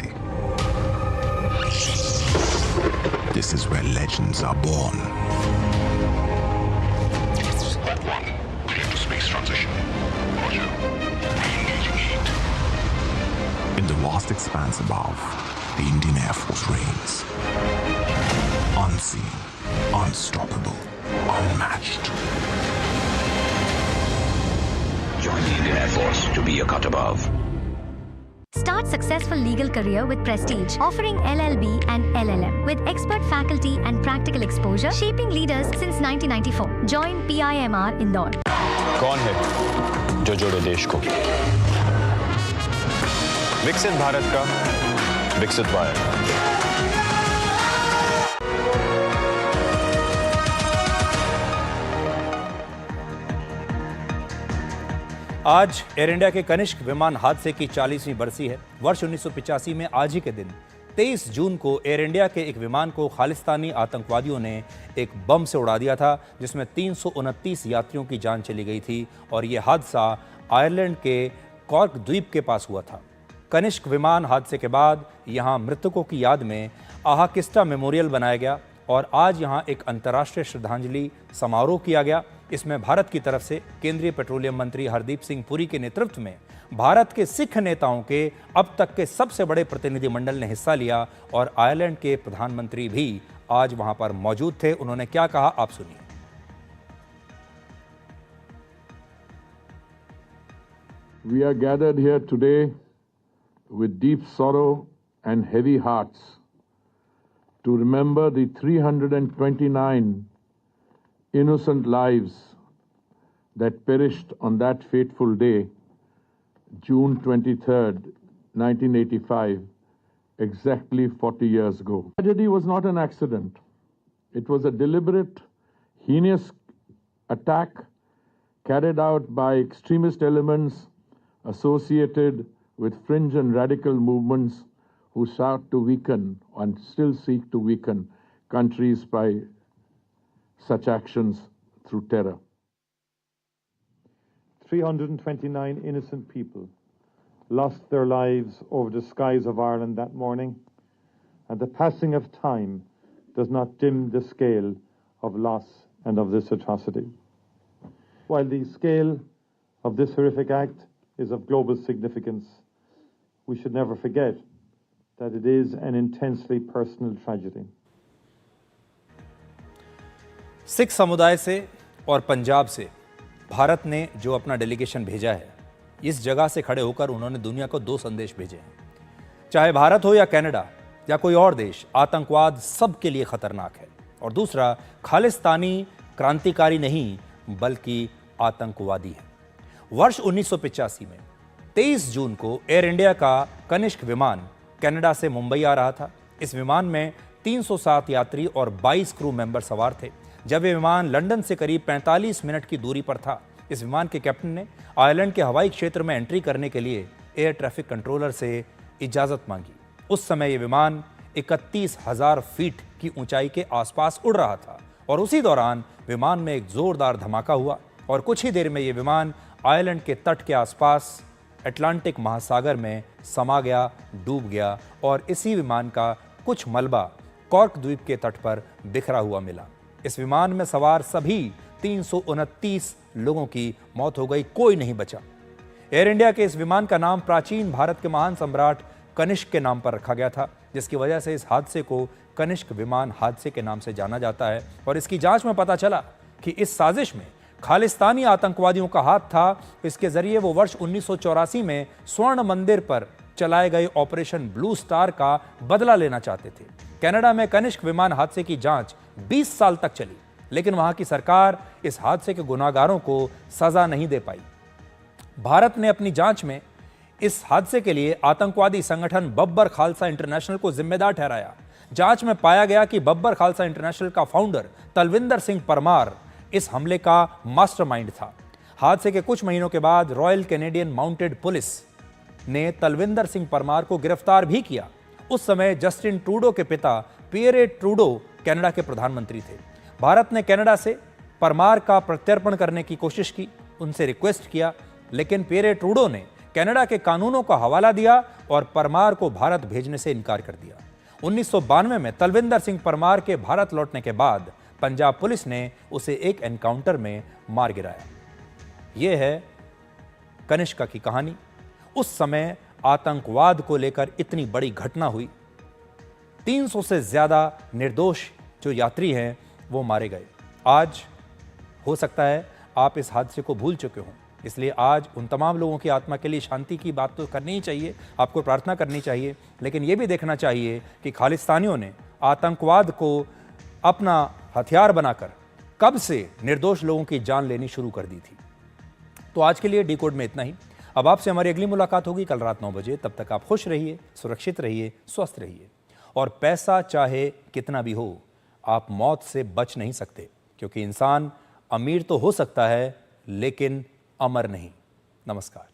This is where legends are born. Clear to space transition. Roger. Engaging heat. In the vast expanse above, the Indian Air Force reigns. Unseen, unstoppable, unmatched. Join the Indian Air Force to be a cut above. Start successful legal career with Prestige, offering LLB and LLM with expert faculty and practical exposure, shaping leaders since 1994. Join PIMR Indore. कौन है जो जोड़े देश को? विकसित भारत का विकसित भारत। आज एयर इंडिया के कनिष्क विमान हादसे की 40वीं बरसी है। वर्ष 1985 में आज ही के दिन 23 जून को एयर इंडिया के एक विमान को खालिस्तानी आतंकवादियों ने एक बम से उड़ा दिया था, जिसमें 329 यात्रियों की जान चली गई थी और यह हादसा आयरलैंड के कॉर्क द्वीप के पास हुआ था। कनिष्क विमान हादसे के बाद यहां मृतकों की याद में आहाकिस्टा मेमोरियल बनाया गया और आज यहां एक अंतर्राष्ट्रीय श्रद्धांजलि समारोह किया गया। इसमें भारत की तरफ से केंद्रीय पेट्रोलियम मंत्री हरदीप सिंह पुरी के नेतृत्व में भारत के सिख नेताओं के अब तक के सबसे बड़े प्रतिनिधिमंडल ने हिस्सा लिया और आयरलैंड के प्रधानमंत्री भी आज वहां पर मौजूद थे। उन्होंने क्या कहा, आप सुनिए। We are gathered here today with deep sorrow and heavy hearts to remember the 329 innocent lives that perished on that fateful day, June 23rd, 1985, exactly 40 years ago. The tragedy was not an accident. It was a deliberate, heinous attack carried out by extremist elements associated with fringe and radical movements who sought to weaken and still seek to weaken countries by such actions through terror. 329 innocent people lost their lives over the skies of Ireland that morning, and the passing of time does not dim the scale of loss and of this atrocity. While the scale of this horrific act is of global significance, we should never forget that it is an intensely personal tragedy. Sikh समुदाय से और पंजाब से भारत ने जो अपना delegation भेजा है, इस जगह से खड़े होकर उन्होंने दुनिया को 2 संदेश भेजे हैं। चाहे भारत हो या कनाडा या कोई और देश, आतंकवाद सबके लिए खतरनाक है। और दूसरा, खालिस्तानी क्रांतिकारी नहीं बल्कि आतंकवादी है। वर्ष 1985 में 23 जून को एयर इंडिया का कनिष्क विमान कनाडा से मुंबई आ रहा था। इस विमान में 307 यात्री और 22 क्रू मेंबर सवार थे। जब यह विमान लंदन से करीब 45 मिनट की दूरी पर था, इस विमान के कैप्टन ने आयरलैंड के हवाई क्षेत्र में एंट्री करने के लिए एयर ट्रैफिक कंट्रोलर से इजाज़त मांगी। उस समय यह विमान 31,000 फीट की ऊंचाई के आसपास उड़ रहा था और उसी दौरान विमान में एक जोरदार धमाका हुआ और कुछ ही देर में यह विमान आयरलैंड के तट के आसपास अटलांटिक महासागर में समा गया, डूब गया और इसी विमान का कुछ मलबा कॉर्क द्वीप के तट पर बिखरा हुआ मिला। इस विमान में सवार सभी 329 लोगों की मौत हो गई, कोई नहीं बचा। एयर इंडिया के इस विमान का नाम प्राचीन भारत के महान सम्राट कनिष्क के नाम पर रखा गया था, जिसकी वजह से इस हादसे को कनिष्क विमान हादसे के नाम से जाना जाता है। और इसकी जांच में पता चला कि इस साजिश में खालिस्तानी आतंकवादियों का हाथ था। इसके जरिए वो वर्ष 1984 में स्वर्ण मंदिर पर चलाए गए ऑपरेशन ब्लू स्टार का बदला लेना चाहते थे। कनाडा में कनिष्क विमान हादसे की जांच 20 साल तक चली, लेकिन वहां की सरकार इस हादसे के गुनाहगारों को सजा नहीं दे पाई। भारत ने अपनी जांच में इस हादसे के लिए आतंकवादी संगठन बब्बर खालसा इंटरनेशनल को जिम्मेदार ठहराया। जांच में पाया गया कि बब्बर खालसा इंटरनेशनल का फाउंडर तलविंदर सिंह परमार इस हमले का मास्टरमाइंड था। हादसे के कुछ महीनों के बाद रॉयल कैनेडियन माउंटेड पुलिस ने तलविंदर सिंह परमार को गिरफ्तार भी किया। उस समय जस्टिन ट्रूडो के पिता पियरे ट्रूडो कनाडा के प्रधानमंत्री थे। भारत ने कनाडा से परमार का प्रत्यर्पण करने की कोशिश की, उनसे रिक्वेस्ट किया, लेकिन पियरे ट्रूडो ने कनाडा के कानूनों का हवाला दिया और परमार को भारत भेजने से इनकार कर दिया। 1992 में तलविंदर सिंह परमार के भारत लौटने के बाद पंजाब पुलिस ने उसे एक एनकाउंटर में मार गिराया। यह है कनिष्का की कहानी। उस समय आतंकवाद को लेकर इतनी बड़ी घटना हुई, 300 से ज्यादा निर्दोष जो यात्री हैं वो मारे गए। आज हो सकता है आप इस हादसे को भूल चुके हों, इसलिए आज उन तमाम लोगों की आत्मा के लिए शांति की बात तो करनी ही चाहिए, आपको प्रार्थना करनी चाहिए, लेकिन यह भी देखना चाहिए कि खालिस्तानियों ने आतंकवाद को अपना हथियार बनाकर कब से निर्दोष लोगों की जान लेनी शुरू कर दी थी। तो आज के लिए डिकोड में इतना ही। अब आपसे हमारी अगली मुलाकात होगी कल रात 9 बजे। तब तक आप खुश रहिए, सुरक्षित रहिए, स्वस्थ रहिए। और पैसा चाहे कितना भी हो, आप मौत से बच नहीं सकते, क्योंकि इंसान अमीर तो हो सकता है लेकिन अमर नहीं। नमस्कार।